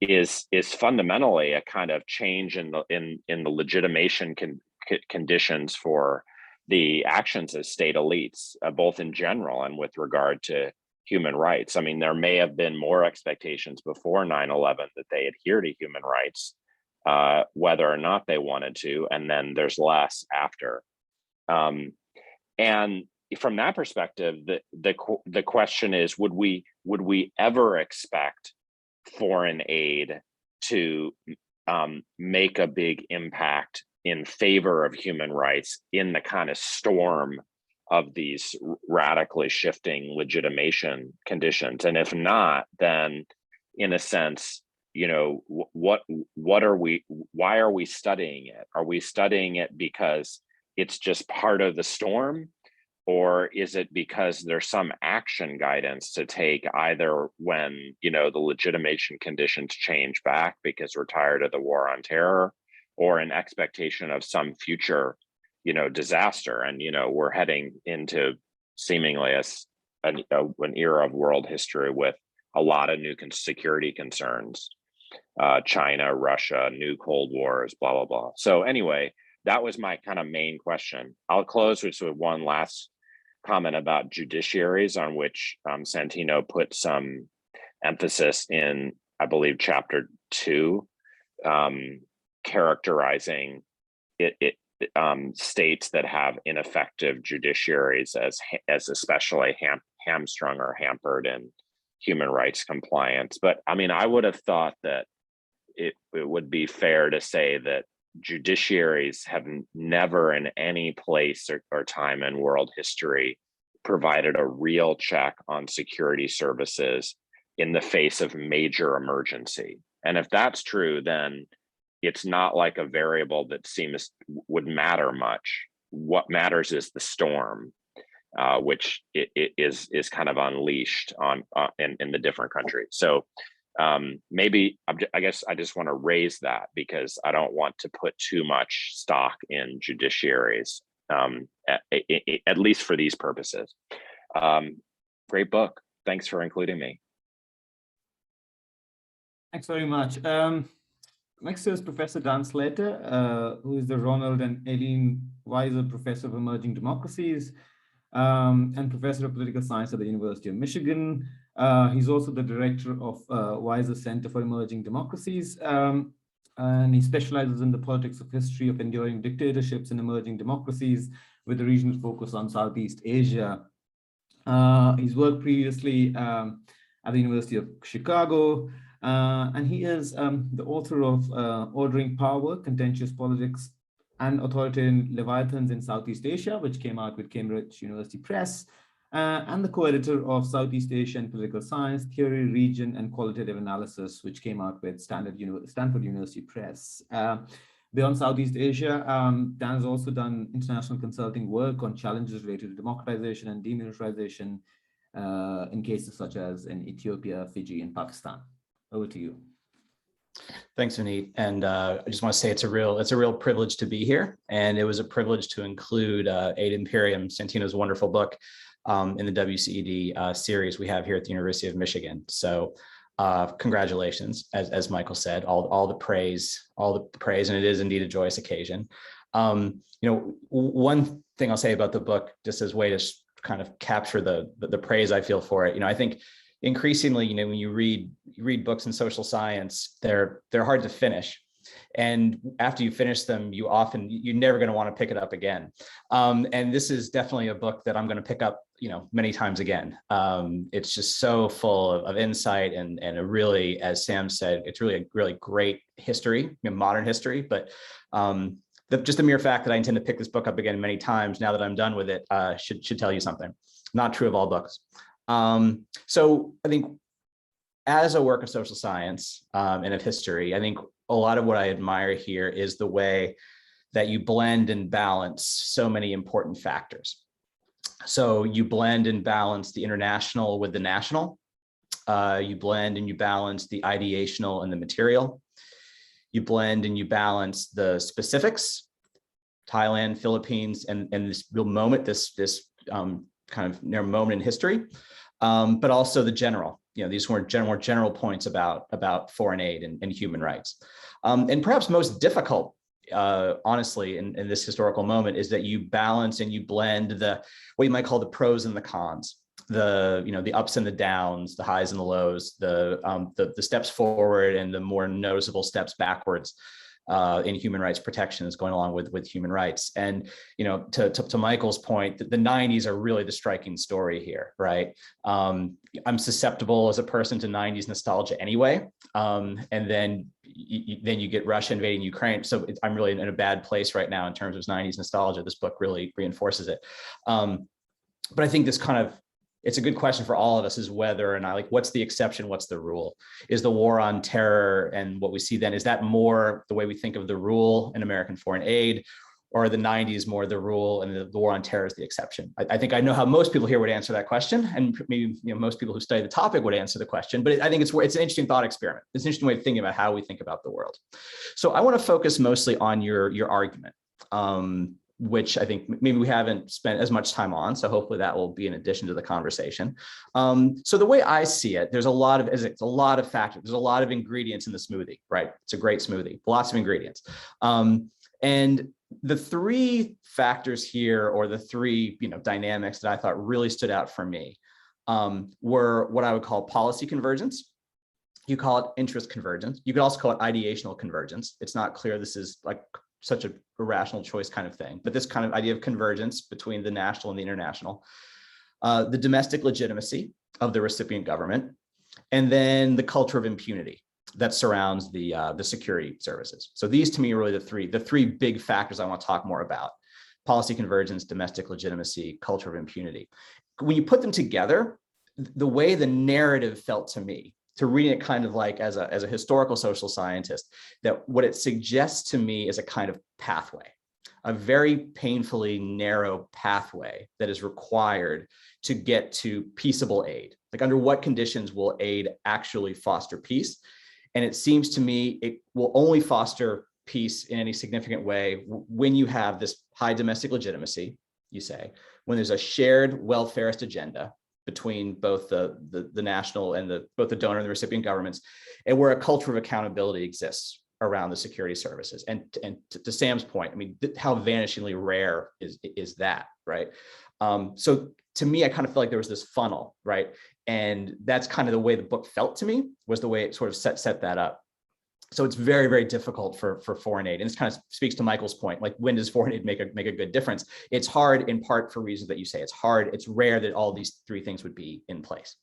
is fundamentally a kind of change in the legitimation conditions for the actions of state elites, both in general and with regard to human rights. I mean, there may have been more expectations before 9/11 that they adhere to human rights, whether or not they wanted to, and then there's less after. And from that perspective, the question is, would we ever expect foreign aid to make a big impact in favor of human rights in the kind of storm of these radically shifting legitimation conditions? And if not, then in a sense, why are we studying it? Are we studying it because it's just part of the storm? Or is it because there's some action guidance to take either when, the legitimation conditions change back because we're tired of the war on terror, or an expectation of some future, disaster? And, we're heading into seemingly an era of world history with a lot of new security concerns, China, Russia, new Cold Wars, blah, blah, blah. So anyway, that was my kind of main question. I'll close with one last comment about judiciaries, on which Santino put some emphasis in, I believe, chapter 2, characterizing states that have ineffective judiciaries as especially hamstrung or hampered in human rights compliance. But I mean, I would have thought that it would be fair to say that judiciaries have never in any place or time in world history provided a real check on security services in the face of major emergency. And if that's true, then it's not like a variable that would matter much. What matters is the storm, which is kind of unleashed in the different countries. So maybe, I guess I just want to raise that because I don't want to put too much stock in judiciaries, at least for these purposes. Great book. Thanks for including me. Thanks very much. Next is Professor Dan Slater, who is the Ronald and Eileen Weiser Professor of Emerging Democracies and Professor of Political Science at the University of Michigan. He's also the director of Weiser Center for Emerging Democracies, and he specializes in the politics of history of enduring dictatorships and emerging democracies with a regional focus on Southeast Asia. He's worked previously at the University of Chicago, and he is the author of Ordering Power, Contentious Politics and Authoritarian Leviathans in Southeast Asia, which came out with Cambridge University Press, and the co-editor of Southeast Asian Political Science, Theory, Region, and Qualitative Analysis, which came out with Stanford University Press. Beyond Southeast Asia, Dan has also done international consulting work on challenges related to democratization and demilitarization in cases such as in Ethiopia, Fiji, and Pakistan. Over to you. Thanks, Vineet. And I just want to say it's a real privilege to be here. And it was a privilege to include Aid Imperium, Santino's wonderful book, in the WCED series we have here at the University of Michigan. So congratulations, as Michael said, all the praise, and it is indeed a joyous occasion. One thing I'll say about the book, just as a way to kind of capture the praise I feel for it, I think increasingly, when you read books in social science, they're hard to finish. And after you finish them, you're never going to want to pick it up again. And this is definitely a book that I'm going to pick up, many times again. It's just so full of insight and a really, as Sam said, it's really a really great history, modern history. But just the mere fact that I intend to pick this book up again many times now that I'm done with it should tell you something. Not true of all books. So I think as a work of social science and of history, I think a lot of what I admire here is the way that you blend and balance so many important factors. So you blend and balance the international with the national. You blend and you balance the ideational and the material. You blend and you balance the specifics, Thailand, Philippines, and this real moment, this kind of moment in history, but also the general, these more general points about foreign aid and human rights. And perhaps most difficult, honestly, in this historical moment, is that you balance and you blend what you might call the pros and the cons, the ups and the downs, the highs and the lows, the steps forward and the more noticeable steps backwards in human rights protections going along with human rights. And, to Michael's point, the 90s are really the striking story here, right? I'm susceptible as a person to 90s nostalgia anyway. And then you get Russia invading Ukraine. So I'm really in a bad place right now in terms of 90s nostalgia. This book really reinforces it. But I think this it's a good question for all of us, is whether or not, what's the exception, what's the rule? Is the war on terror and what we see then, is that more the way we think of the rule in American foreign aid, or are the 90s more the rule and the war on terror is the exception? I think I know how most people here would answer that question, and maybe most people who study the topic would answer the question, but I think it's an interesting thought experiment. It's an interesting way of thinking about how we think about the world. So I want to focus mostly on your argument, which I think maybe we haven't spent as much time on. So hopefully that will be in addition to the conversation. So the way I see it, there's a lot of factors. There's a lot of ingredients in the smoothie, right? It's a great smoothie, lots of ingredients. And the three factors here, or the three dynamics that I thought really stood out for me, were what I would call policy convergence. You call it interest convergence. You could also call it ideational convergence. It's not clear this is such a rational choice kind of thing, but this kind of idea of convergence between the national and the international, the domestic legitimacy of the recipient government, and then the culture of impunity that surrounds the security services. So these, to me, are really the three big factors I want to talk more about: policy convergence, domestic legitimacy, culture of impunity. When you put them together, the way the narrative felt to me, to read it kind of as a historical social scientist, that what it suggests to me is a kind of pathway, a very painfully narrow pathway that is required to get to peaceable aid. Under what conditions will aid actually foster peace? And it seems to me it will only foster peace in any significant way when you have this high domestic legitimacy, you say, when there's a shared welfarist agenda between both the national and both the donor and the recipient governments, and where a culture of accountability exists around the security services. And to Sam's point, how vanishingly rare is that, right? So to me, I kind of feel like there was this funnel, right? And that's kind of the way the book felt to me, was the way it sort of set that up. So it's very, very difficult for foreign aid. And this kind of speaks to Michael's point, when does foreign aid make a good difference? It's hard in part for reasons that you say. It's hard, it's rare that all these three things would be in place.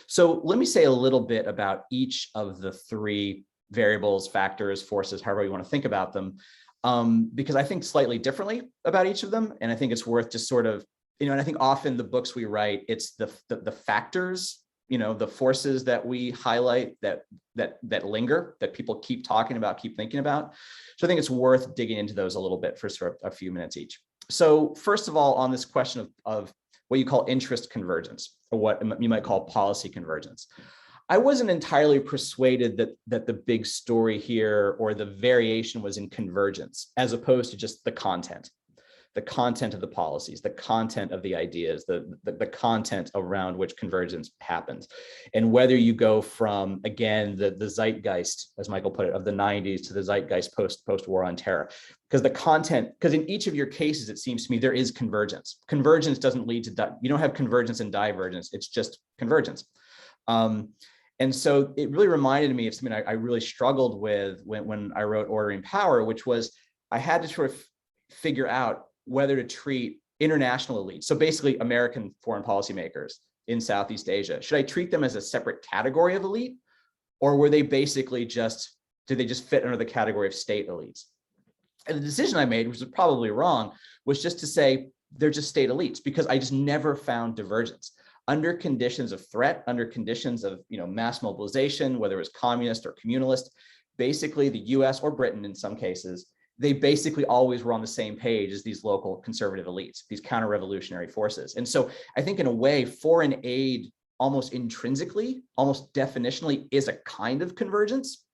So let me say a little bit about each of the three variables, factors, forces, however you want to think about them, because I think slightly differently about each of them. And I think it's worth just sort of, and I think often the books we write, it's the factors, the forces that we highlight that linger, that people keep talking about, keep thinking about. So I think it's worth digging into those a little bit for sort of a few minutes each. So first of all, on this question of what you call interest convergence, or what you might call policy convergence, I wasn't entirely persuaded that the big story here, or the variation, was in convergence, as opposed to just the content of the policies, the content of the ideas, the content around which convergence happens. And whether you go from, again, the zeitgeist, as Michael put it, of the 90s to the zeitgeist post-war on terror. Because in each of your cases, it seems to me, there is convergence. Convergence doesn't lead to, you don't have convergence and divergence, it's just convergence. And so it really reminded me of something I really struggled with when I wrote Ordering Power, which was I had to sort of figure out whether to treat international elites, so basically American foreign policymakers in Southeast Asia, should I treat them as a separate category of elite, or were they basically did they just fit under the category of state elites? And the decision I made, which was probably wrong, was just to say they're just state elites, because I just never found divergence. Under conditions of threat, under conditions of mass mobilization, whether it was communist or communalist, basically the US or Britain in some cases, they basically always were on the same page as these local conservative elites, these counter-revolutionary forces. And so I think in a way, foreign aid almost intrinsically, almost definitionally, is a kind of convergence.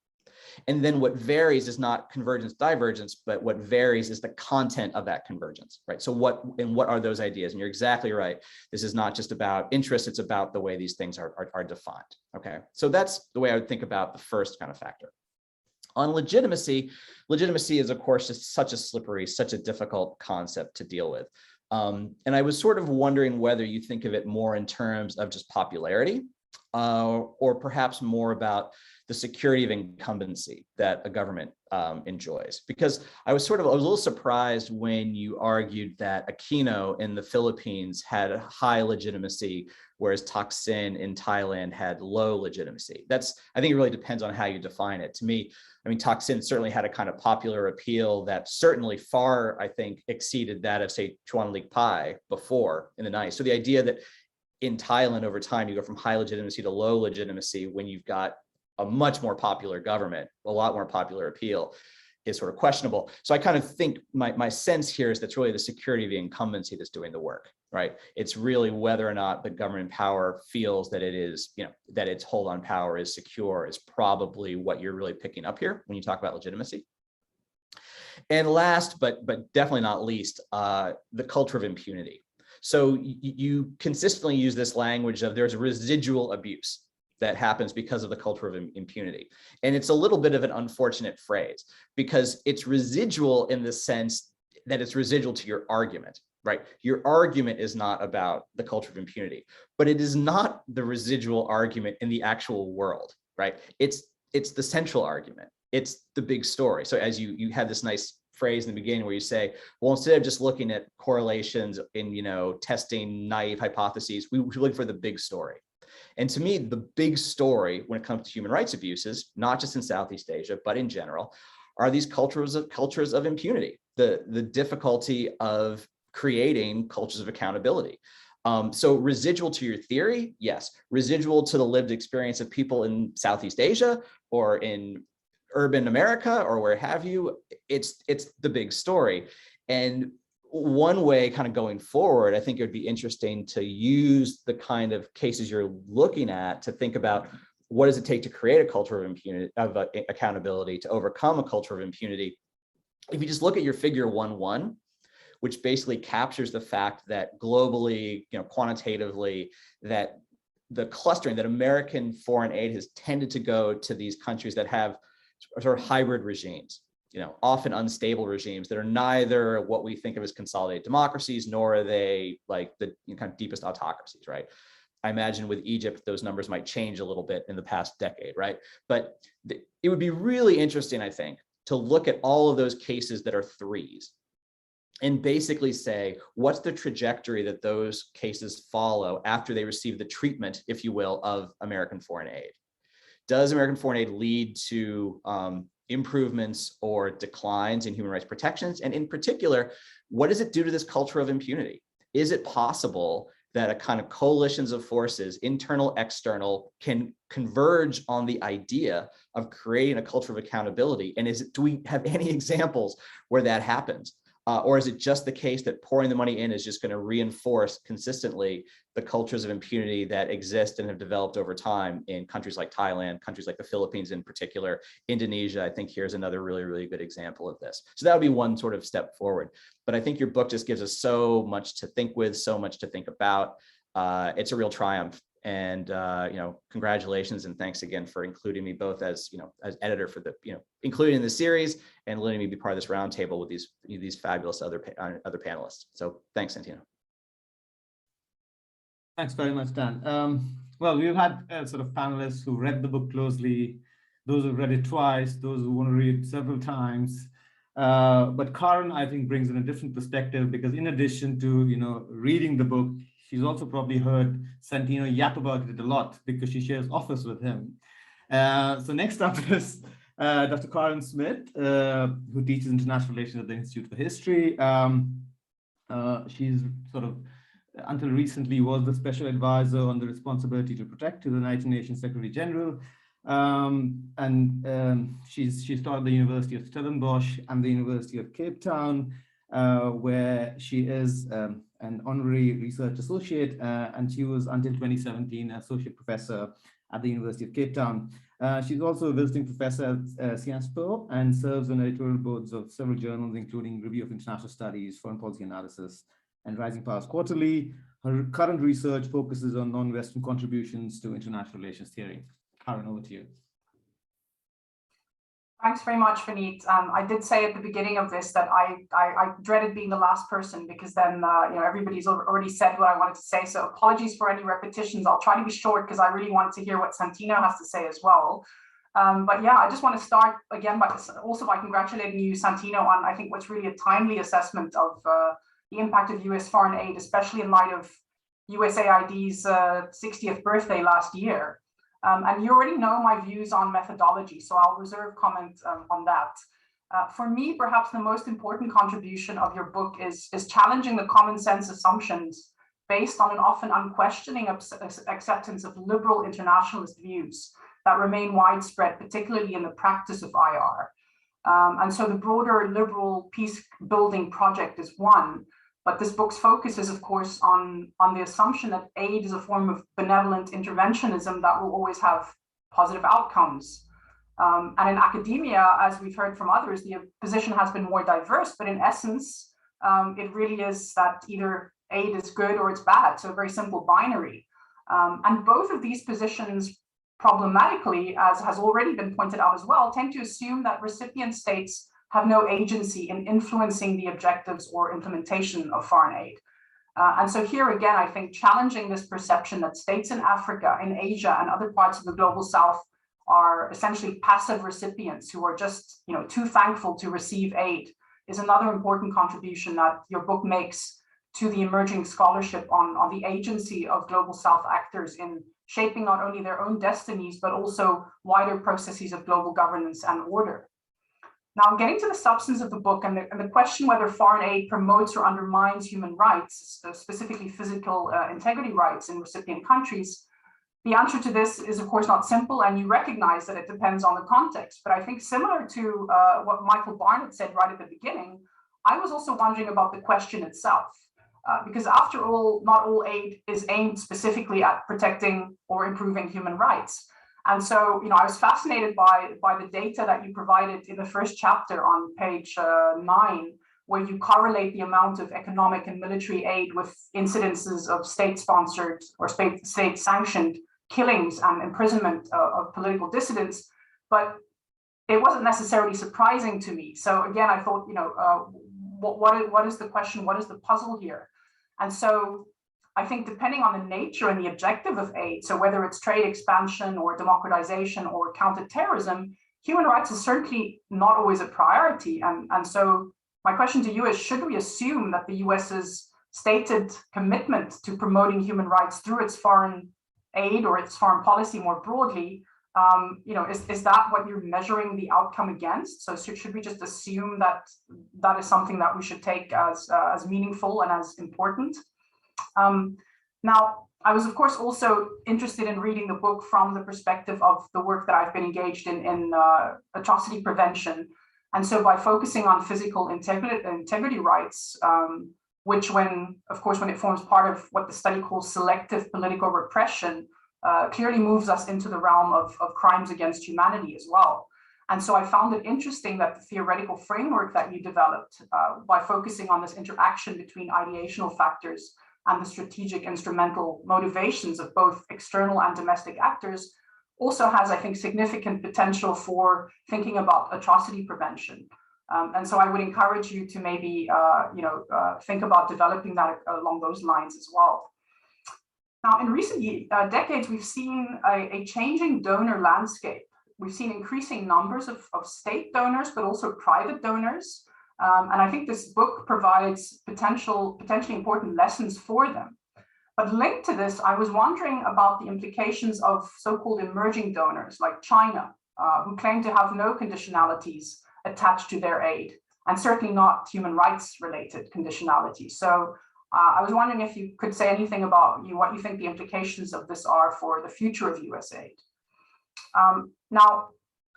And then what varies is not convergence, divergence, but what varies is the content of that convergence, right? So what are those ideas? And you're exactly right. This is not just about interest, it's about the way these things are defined, okay? So that's the way I would think about the first kind of factor. On legitimacy, legitimacy is, of course, just such a slippery, such a difficult concept to deal with. And I was sort of wondering whether you think of it more in terms of just popularity, or perhaps more about the security of incumbency that a government enjoys. Because I was a little surprised when you argued that Aquino in the Philippines had a high legitimacy, whereas Thaksin in Thailand had low legitimacy. I think it really depends on how you define it. To me, I mean, Thaksin certainly had a kind of popular appeal that certainly far, I think, exceeded that of, say, Chuan Lik Pai before in the 90s. So the idea that in Thailand over time, you go from high legitimacy to low legitimacy when you've got a much more popular government, a lot more popular appeal, is sort of questionable. So I kind of think my sense here is that's really the security of the incumbency that's doing the work, right? It's really whether or not the government power feels that it is, that its hold on power is secure is probably what you're really picking up here when you talk about legitimacy. And last, but definitely not least, the culture of impunity. So you consistently use this language of there's residual abuse that happens because of the culture of impunity. And it's a little bit of an unfortunate phrase because it's residual in the sense that it's residual to your argument, right? Your argument is not about the culture of impunity, but it is not the residual argument in the actual world, right? It's the central argument. It's the big story. So as you had this nice phrase in the beginning where you say, well, instead of just looking at correlations in, testing naive hypotheses, we look for the big story. And to me, the big story when it comes to human rights abuses, not just in Southeast Asia, but in general, are these cultures of impunity, the difficulty of creating cultures of accountability. So residual to your theory, yes. Residual to the lived experience of people in Southeast Asia or in urban America or where have you, it's the big story. And one way kind of going forward, I think it would be interesting to use the kind of cases you're looking at to think about what does it take to create a culture of impunity, of accountability, to overcome a culture of impunity. If you just look at your figure 1.1, which basically captures the fact that globally, quantitatively, that the clustering, that American foreign aid has tended to go to these countries that have sort of hybrid regimes, often unstable regimes that are neither what we think of as consolidated democracies, nor are they like the kind of deepest autocracies, right? I imagine with Egypt, those numbers might change a little bit in the past decade, right? But it would be really interesting, I think, to look at all of those cases that are threes and basically say, what's the trajectory that those cases follow after they receive the treatment, if you will, of American foreign aid? Does American foreign aid lead to improvements or declines in human rights protections? And in particular, what does it do to this culture of impunity? Is it possible that a kind of coalitions of forces, internal, external, can converge on the idea of creating a culture of accountability? And do we have any examples where that happens? Or is it just the case that pouring the money in is just going to reinforce consistently the cultures of impunity that exist and have developed over time in countries like Thailand, countries like the Philippines in particular, Indonesia? I think here's another really, really good example of this. So that would be one sort of step forward. But I think your book just gives us so much to think with, so much to think about. It's a real triumph. And congratulations and thanks again for including me both as as editor for the including the series and letting me be part of this roundtable with these fabulous other panelists. So thanks, Santino. Thanks very much, Dan. Well, we've had sort of panelists who read the book closely, those who read it twice, those who want to read it several times. But Karen, I think, brings in a different perspective because in addition to reading the book, she's also probably heard Santino yap about it a lot because she shares office with him. So next up is Dr. Karen Smith, who teaches international relations at the Institute for History. She's sort of, until recently, was the special advisor on the responsibility to protect to the United Nations Secretary General. She's taught at the University of Stellenbosch and the University of Cape Town, where she is an honorary research associate, and she was until 2017 associate professor at the University of Cape Town. She's also a visiting professor at Sciences Po and serves on editorial boards of several journals, including Review of International Studies, Foreign Policy Analysis, and Rising Powers Quarterly. Her current research focuses on non-Western contributions to international relations theory. Karen, over to you. Thanks very much, Vineet. I did say at the beginning of this that I dreaded being the last person, because then everybody's already said what I wanted to say. So apologies for any repetitions. I'll try to be short because I really wanted to hear what Santino has to say as well. But yeah, I just want to start again by congratulating you, Santino, on I think what's really a timely assessment of the impact of US foreign aid, especially in light of USAID's 60th birthday last year. And you already know my views on methodology, so I'll reserve comment on that. For me, perhaps the most important contribution of your book is challenging the common sense assumptions based on an often unquestioning acceptance of liberal internationalist views that remain widespread, particularly in the practice of IR. And so the broader liberal peace building project is one, but this book's focus is, of course, on the assumption that aid is a form of benevolent interventionism that will always have positive outcomes. And in academia, as we've heard from others, the position has been more diverse, but in essence, it really is that either aid is good or it's bad, so a very simple binary. And both of these positions, problematically, as has already been pointed out as well, tend to assume that recipient states have no agency in influencing the objectives or implementation of foreign aid. And so here again, I think challenging this perception that states in Africa, in Asia, and other parts of the global South are essentially passive recipients who are just too thankful to receive aid is another important contribution that your book makes to the emerging scholarship on the agency of global South actors in shaping not only their own destinies, but also wider processes of global governance and order. Now, getting to the substance of the book and the question whether foreign aid promotes or undermines human rights, specifically physical integrity rights in recipient countries, the answer to this is, of course, not simple, and you recognize that it depends on the context. But I think similar to what Michael Barnett said right at the beginning, I was also wondering about the question itself. Because after all, not all aid is aimed specifically at protecting or improving human rights. And so, I was fascinated by the data that you provided in the first chapter on page 9, where you correlate the amount of economic and military aid with incidences of state-sponsored or state-sanctioned killings and imprisonment of political dissidents. But it wasn't necessarily surprising to me. So again, I thought, what is the question? What is the puzzle here? And so I think depending on the nature and the objective of aid, so whether it's trade expansion or democratization or counterterrorism, human rights is certainly not always a priority. And so my question to you is, should we assume that the US's stated commitment to promoting human rights through its foreign aid or its foreign policy more broadly, is that what you're measuring the outcome against? So should we just assume that that is something that we should take as meaningful and as important? Now, I was, of course, also interested in reading the book from the perspective of the work that I've been engaged in atrocity prevention. And so by focusing on physical integrity rights, which when it forms part of what the study calls selective political repression, clearly moves us into the realm of crimes against humanity as well. And so I found it interesting that the theoretical framework that you developed by focusing on this interaction between ideational factors and the strategic instrumental motivations of both external and domestic actors also has, I think, significant potential for thinking about atrocity prevention. And so I would encourage you to maybe, think about developing that along those lines as well. Now, in recent decades, we've seen a changing donor landscape. We've seen increasing numbers of state donors, but also private donors. And I think this book provides potentially important lessons for them. But linked to this, I was wondering about the implications of so-called emerging donors like China, who claim to have no conditionalities attached to their aid, and certainly not human rights related conditionalities. So I was wondering if you could say anything about what you think the implications of this are for the future of US aid. Now,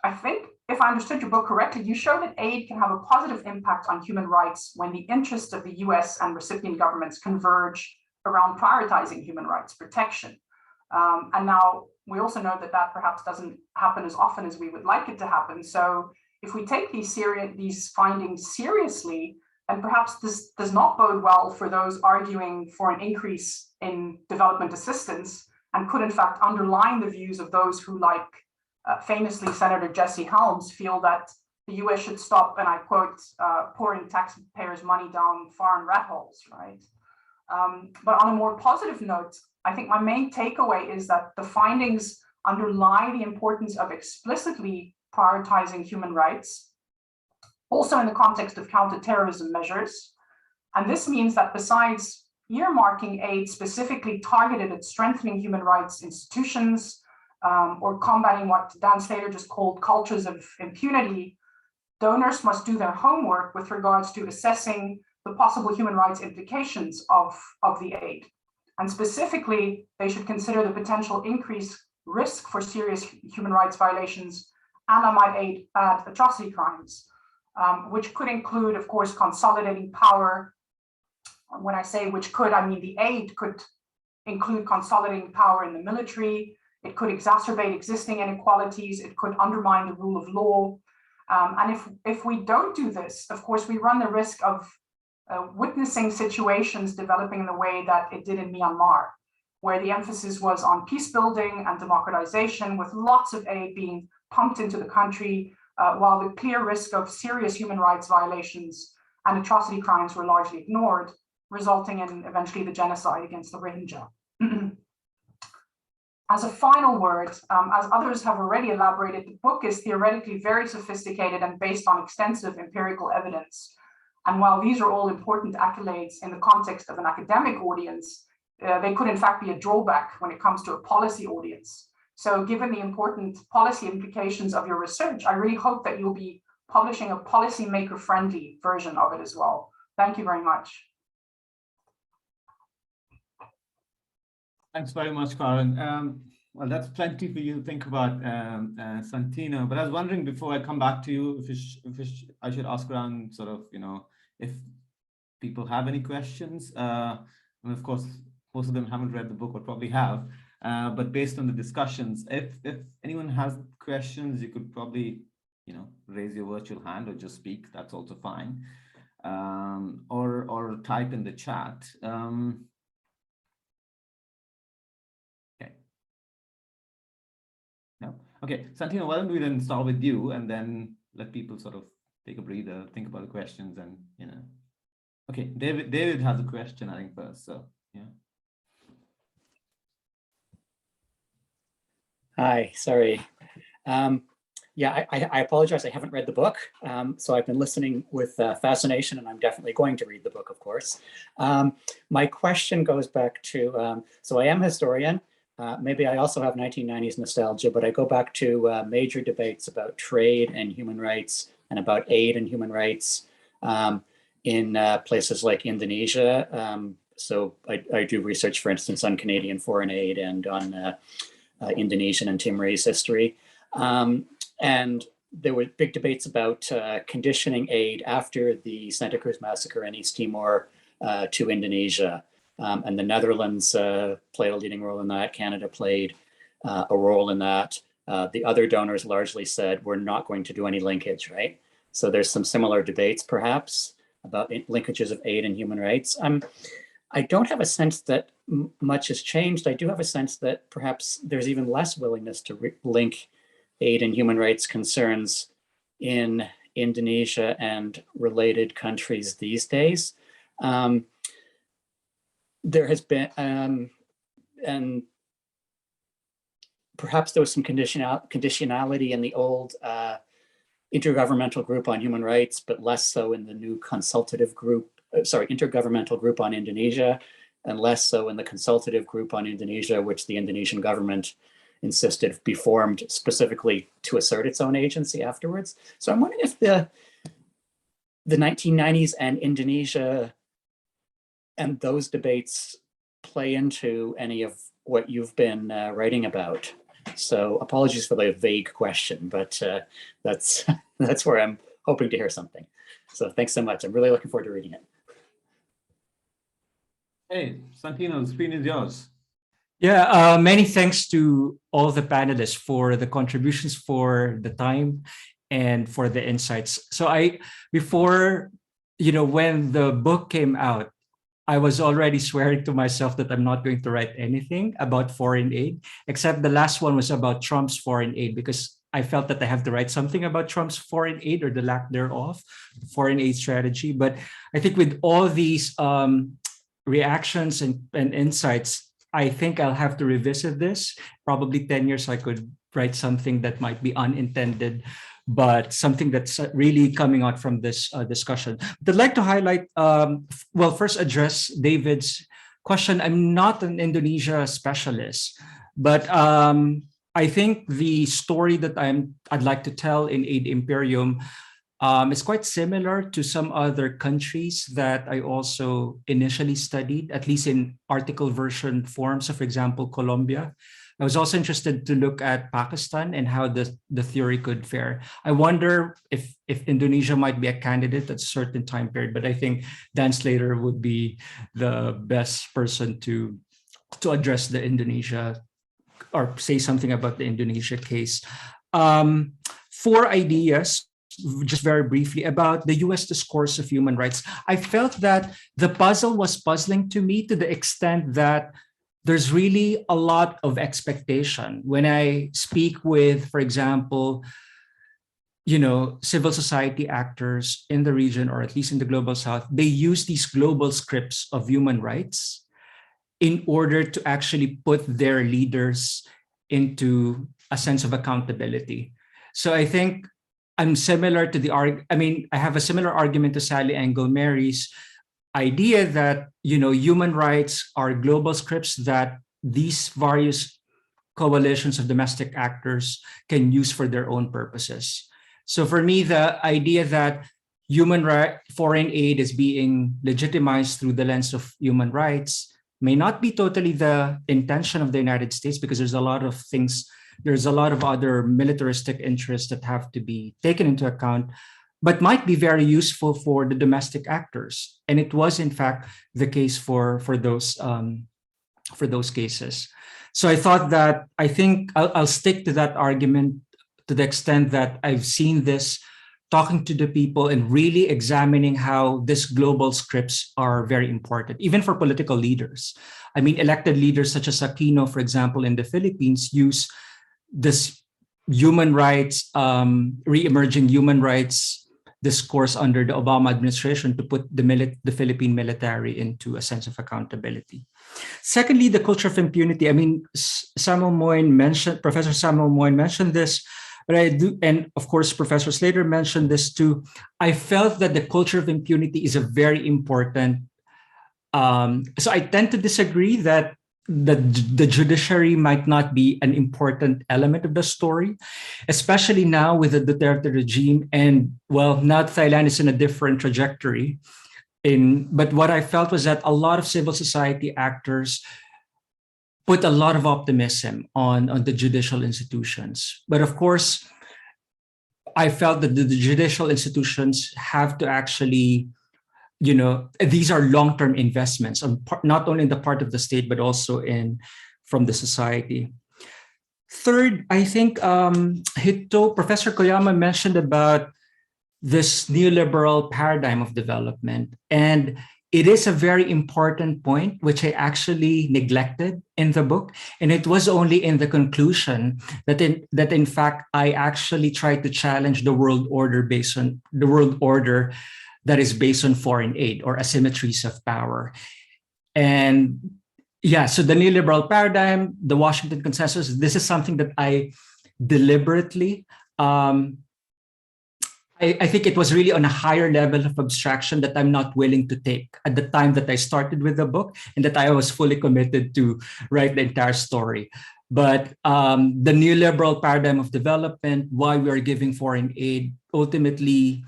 I think if I understood your book correctly, you show that aid can have a positive impact on human rights when the interests of the US and recipient governments converge around prioritizing human rights protection. And now we also know that that perhaps doesn't happen as often as we would like it to happen. So if we take these findings seriously, then perhaps this does not bode well for those arguing for an increase in development assistance, and could in fact underline the views of those who, like famously Senator Jesse Helms, feel that the US should stop, and I quote, pouring taxpayers' money down foreign rat holes, right? But on a more positive note, I think my main takeaway is that the findings underlie the importance of explicitly prioritizing human rights, also in the context of counterterrorism measures. And this means that besides earmarking aid specifically targeted at strengthening human rights institutions, or combating what Dan Slater just called cultures of impunity, donors must do their homework with regards to assessing the possible human rights implications of the aid. And specifically, they should consider the potential increased risk for serious human rights violations, and I might add atrocity crimes, which could include, of course, consolidating power. When I say which could, I mean the aid could include consolidating power in the military. It could exacerbate existing inequalities. It could undermine the rule of law. And if we don't do this, of course, we run the risk of witnessing situations developing in the way that it did in Myanmar, where the emphasis was on peace building and democratization, with lots of aid being pumped into the country, while the clear risk of serious human rights violations and atrocity crimes were largely ignored, resulting in eventually the genocide against the Rohingya. As a final word, as others have already elaborated, the book is theoretically very sophisticated and based on extensive empirical evidence. And while these are all important accolades in the context of an academic audience, they could in fact be a drawback when it comes to a policy audience. So given the important policy implications of your research, I really hope that you'll be publishing a policymaker-friendly version of it as well. Thank you very much. Thanks very much, Karen. Well, that's plenty for you to think about, Santino. But I was wondering, before I come back to you, I should ask around, sort of, if people have any questions. And of course, most of them haven't read the book, or probably have. But based on the discussions, if anyone has questions, you could probably, raise your virtual hand or just speak. That's also fine. Or type in the chat. No? Okay, Santino, why don't we then start with you, and then let people sort of take a breather, think about the questions, and Okay, David has a question, I think, first. So yeah. Hi, sorry. Yeah, I apologize. I haven't read the book, so I've been listening with fascination, and I'm definitely going to read the book, of course. My question goes back to, so I am a historian. Maybe I also have 1990s nostalgia, but I go back to major debates about trade and human rights, and about aid and human rights in places like Indonesia. So I do research, for instance, on Canadian foreign aid and on Indonesian and Timorese history. And there were big debates about conditioning aid after the Santa Cruz massacre in East Timor to Indonesia. And the Netherlands played a leading role in that. Canada played a role in that. The other donors largely said, we're not going to do any linkage, right? So there's some similar debates, perhaps, about linkages of aid and human rights. I don't have a sense that much has changed. I do have a sense that perhaps there's even less willingness to link aid and human rights concerns in Indonesia and related countries these days. There has been, and perhaps there was some conditionality in the old intergovernmental group on human rights, but less so in the new consultative group, intergovernmental group on Indonesia, and less so in the consultative group on Indonesia, which the Indonesian government insisted be formed specifically to assert its own agency afterwards. So I'm wondering if the 1990s and Indonesia and those debates play into any of what you've been writing about. So apologies for the vague question, but that's where I'm hoping to hear something. So thanks so much. I'm really looking forward to reading it. Hey, Santino, the screen is yours. Yeah, many thanks to all the panelists for the contributions, for the time, and for the insights. So before, when the book came out, I was already swearing to myself that I'm not going to write anything about foreign aid, except the last one was about Trump's foreign aid, because I felt that I have to write something about Trump's foreign aid, or the lack thereof, foreign aid strategy. But I think with all these reactions and insights, I think I'll have to revisit this. Probably 10 years, I could write something that might be unintended, but something that's really coming out from this discussion. But I'd like to highlight, first address David's question. I'm not an Indonesia specialist, but I think the story that I'd like to tell in Aid Imperium is quite similar to some other countries that I also initially studied, at least in article version form. So for example, Colombia. I was also interested to look at Pakistan and how the theory could fare. I wonder if Indonesia might be a candidate at a certain time period, but I think Dan Slater would be the best person to address the Indonesia, or say something about the Indonesia case. 4 ideas, just very briefly, about the US discourse of human rights. I felt that the puzzle was puzzling to me to the extent that there's really a lot of expectation. When I speak with, for example, civil society actors in the region, or at least in the Global South, they use these global scripts of human rights in order to actually put their leaders into a sense of accountability. So I think I'm similar to I have a similar argument to Sally Engel-Mary's idea that, human rights are global scripts that these various coalitions of domestic actors can use for their own purposes. So for me, the idea that foreign aid is being legitimized through the lens of human rights may not be totally the intention of the United States, because there's a lot of other militaristic interests that have to be taken into account, but might be very useful for the domestic actors. And it was, in fact, the case for those cases. So I think I'll stick to that argument to the extent that I've seen this, talking to the people and really examining how these global scripts are very important, even for political leaders. I mean, elected leaders such as Aquino, for example, in the Philippines, use this human rights, re-emerging human rights discourse under the Obama administration to put the Philippine military into a sense of accountability. Secondly, the culture of impunity. I mean, Professor Samuel Moyn mentioned this, but I do, and of course, Professor Slater mentioned this too. I felt that the culture of impunity is a very important. So I tend to disagree that the judiciary might not be an important element of the story, especially now with the Duterte regime. And now Thailand is in a different trajectory. But what I felt was that a lot of civil society actors put a lot of optimism on the judicial institutions. But of course, I felt that the judicial institutions have to actually, these are long-term investments, not only in the part of the state, but also from the society. Third, I think Professor Koyama mentioned about this neoliberal paradigm of development. And it is a very important point, which I actually neglected in the book. And it was only in the conclusion that in fact, I actually tried to challenge the world order that is based on foreign aid, or asymmetries of power. And so the neoliberal paradigm, the Washington Consensus, this is something that I deliberately, I think it was really on a higher level of abstraction that I'm not willing to take at the time that I started with the book, and that I was fully committed to write the entire story. But the neoliberal paradigm of development, why we are giving foreign aid, ultimately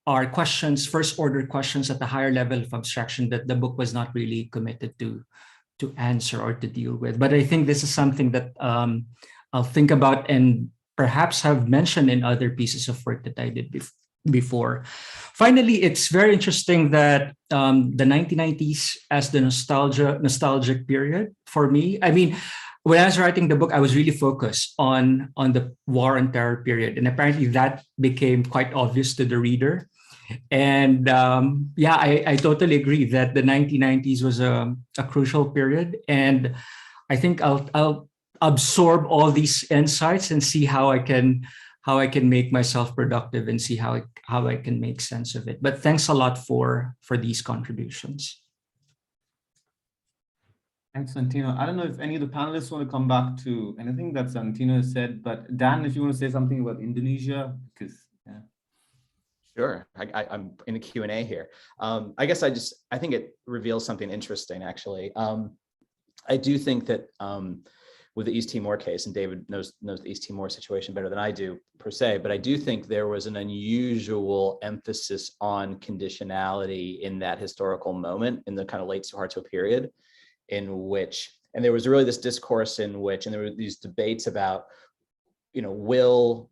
are questions, first order questions at the higher level of abstraction that the book was not really committed to answer or to deal with. But I think this is something that I'll think about and perhaps have mentioned in other pieces of work that I did before. Finally, it's very interesting that the 1990s as the nostalgic period for me. I mean, when I was writing the book, I was really focused on the war and terror period, and apparently that became quite obvious to the reader. And yeah, I totally agree that the 1990s was a crucial period, and I think I'll absorb all these insights and see how I can make myself productive and see how I can make sense of it. But thanks a lot for these contributions. Thanks, Santino. I don't know if any of the panelists want to come back to anything that Santino has said, but Dan, if you want to say something about Indonesia, because yeah. Sure, I'm in the Q&A here. I guess I think it reveals something interesting, actually. I do think that with the East Timor case, and David knows the East Timor situation better than I do per se, but I do think there was an unusual emphasis on conditionality in that historical moment in the kind of late Suharto period, in which, and there was really this discourse in which, and there were these debates about, will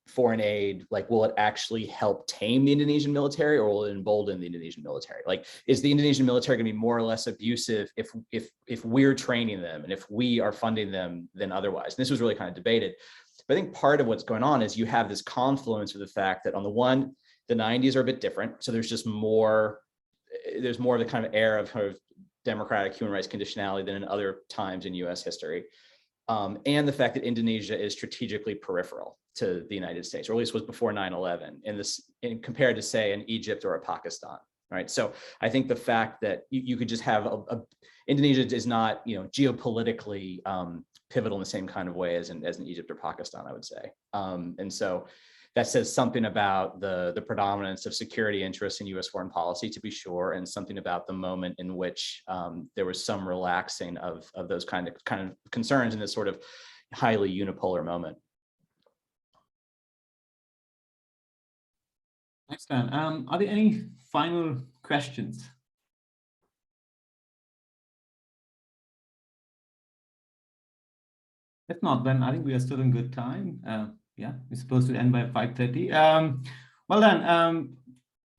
foreign aid, like, will it actually help tame the Indonesian military, or will it embolden the Indonesian military? Like, is the Indonesian military going to be more or less abusive if we're training them and if we are funding them than otherwise? And this was really kind of debated. But I think part of what's going on is you have this confluence of the fact that on the one, the 90s are a bit different. So there's just more, there's more of the kind of air of democratic human rights conditionality than in other times in US history. And the fact that Indonesia is strategically peripheral to the United States, or at least was before 9/11, compared to, say, an Egypt or a Pakistan, right? So I think the fact that you could just have Indonesia is not, geopolitically pivotal in the same kind of way as in Egypt or Pakistan, I would say. And so that says something about the predominance of security interests in US foreign policy, to be sure, and something about the moment in which there was some relaxing of those kind of concerns in this sort of highly unipolar moment. Thanks, Dan. Are there any final questions? If not, then I think we are still in good time. Yeah, we're supposed to end by 5:30. Well then,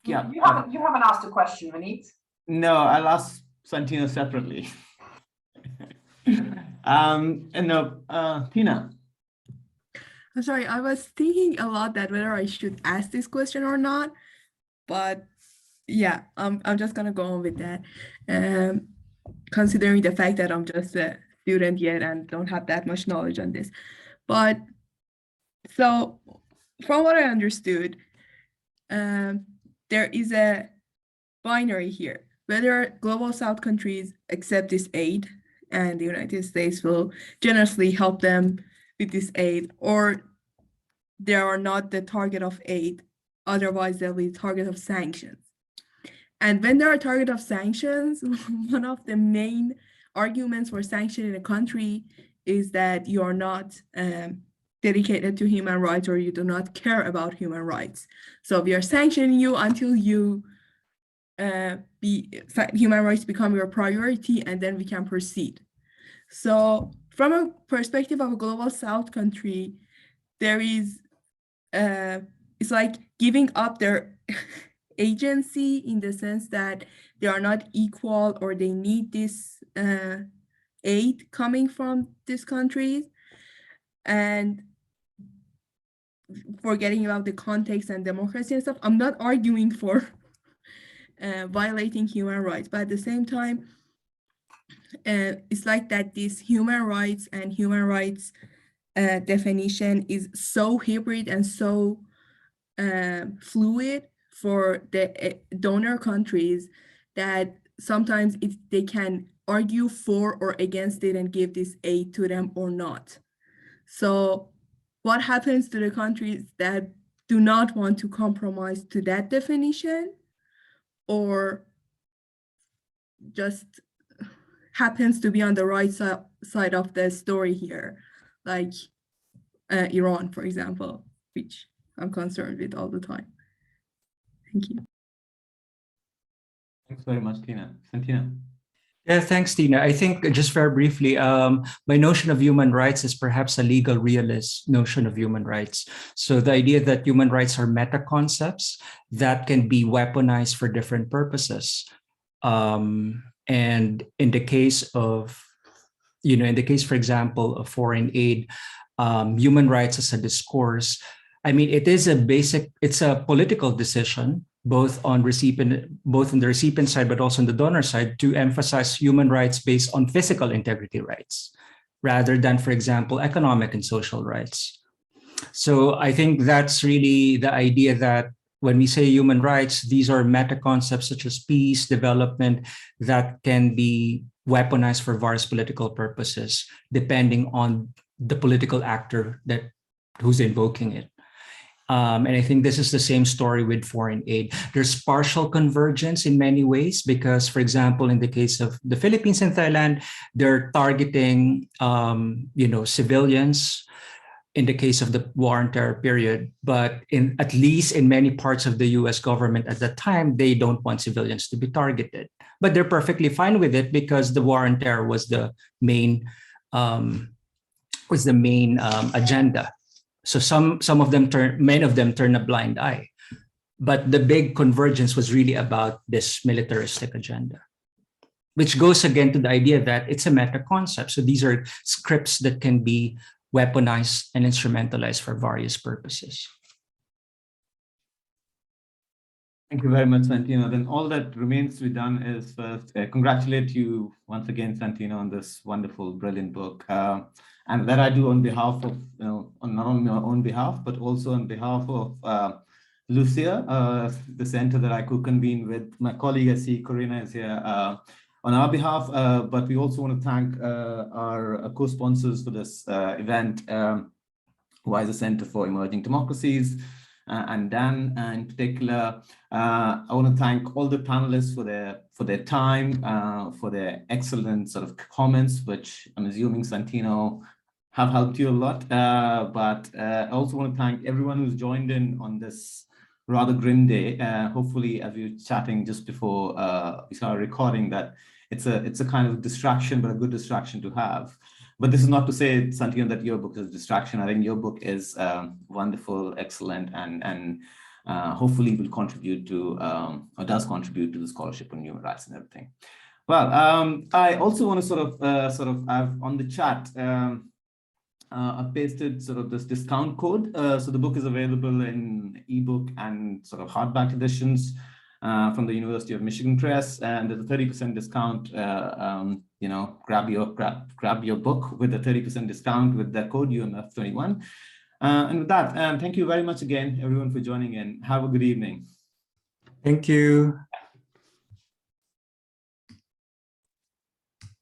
yeah. You haven't asked a question, Vineet. No, I'll ask Santino separately. And no, Tina. I'm sorry, I was thinking a lot that whether I should ask this question or not, but yeah, I'm just gonna go on with that. Considering the fact that I'm just a student yet and don't have that much knowledge on this. But so from what I understood, there is a binary here, whether global South countries accept this aid and the United States will generously help them with this aid, or they are not the target of aid, otherwise they'll be target of sanctions. And when they are target of sanctions, one of the main arguments for sanctioning a country is that you are not dedicated to human rights, or you do not care about human rights. So we are sanctioning you until you human rights become your priority, and then we can proceed. So from a perspective of a global South country, there is, it's like giving up their agency in the sense that they are not equal, or they need this aid coming from these countries, and forgetting about the context and democracy and stuff. I'm not arguing for violating human rights, but at the same time, it's like that this human rights and human rights definition is so hybrid and so fluid for the donor countries that sometimes they can argue for or against it and give this aid to them or not. So what happens to the countries that do not want to compromise to that definition, or just happens to be on the right side of the story here, like Iran, for example, which I'm concerned with all the time. Thank you. Thanks very much, Tina. Santino. Yeah, thanks, Tina. I think just very briefly, my notion of human rights is perhaps a legal realist notion of human rights. So the idea that human rights are meta concepts that can be weaponized for different purposes. And in the case of, for example, of foreign aid, human rights as a discourse, I mean, it's a political decision, both on the recipient side, but also on the donor side, to emphasize human rights based on physical integrity rights, rather than, for example, economic and social rights. So I think that's really the idea that when we say human rights, these are meta concepts such as peace, development, that can be weaponized for various political purposes, depending on the political actor who's invoking it. And I think this is the same story with foreign aid. There's partial convergence in many ways because, for example, in the case of the Philippines and Thailand, they're targeting, civilians in the case of the war and terror period. But at least in many parts of the US government at that time, they don't want civilians to be targeted. But they're perfectly fine with it because the war and terror was the main agenda. So many of them turn a blind eye. But the big convergence was really about this militaristic agenda, which goes again to the idea that it's a meta concept. So these are scripts that can be weaponized and instrumentalized for various purposes. Thank you very much, Santino. Then all that remains to be done is first congratulate you once again, Santino, on this wonderful, brilliant book. And that I do on behalf of, not only my own behalf, but also on behalf of LUCIR, the center that I co-convene with. My colleague, I see Corina is here on our behalf, but we also want to thank our co-sponsors for this event, Weiser Center for Emerging Democracies, and Dan in particular. I want to thank all the panelists for their time, for their excellent sort of comments, which I'm assuming Santino have helped you a lot. But I also want to thank everyone who's joined in on this rather grim day. Hopefully, as we were chatting just before we started recording, that it's a kind of distraction, but a good distraction to have. But this is not to say, Santino, that your book is a distraction. I think your book is wonderful, excellent, and hopefully will contribute to, or does contribute to the scholarship on human rights and everything. Well, I also want to sort of I've on the chat, I've pasted sort of this discount code. So the book is available in ebook and sort of hardback editions from the University of Michigan Press, and there's a 30% discount. Grab your book with a 30% discount with the code UMF21. And with that, thank you very much again, everyone, for joining in. Have a good evening. Thank you.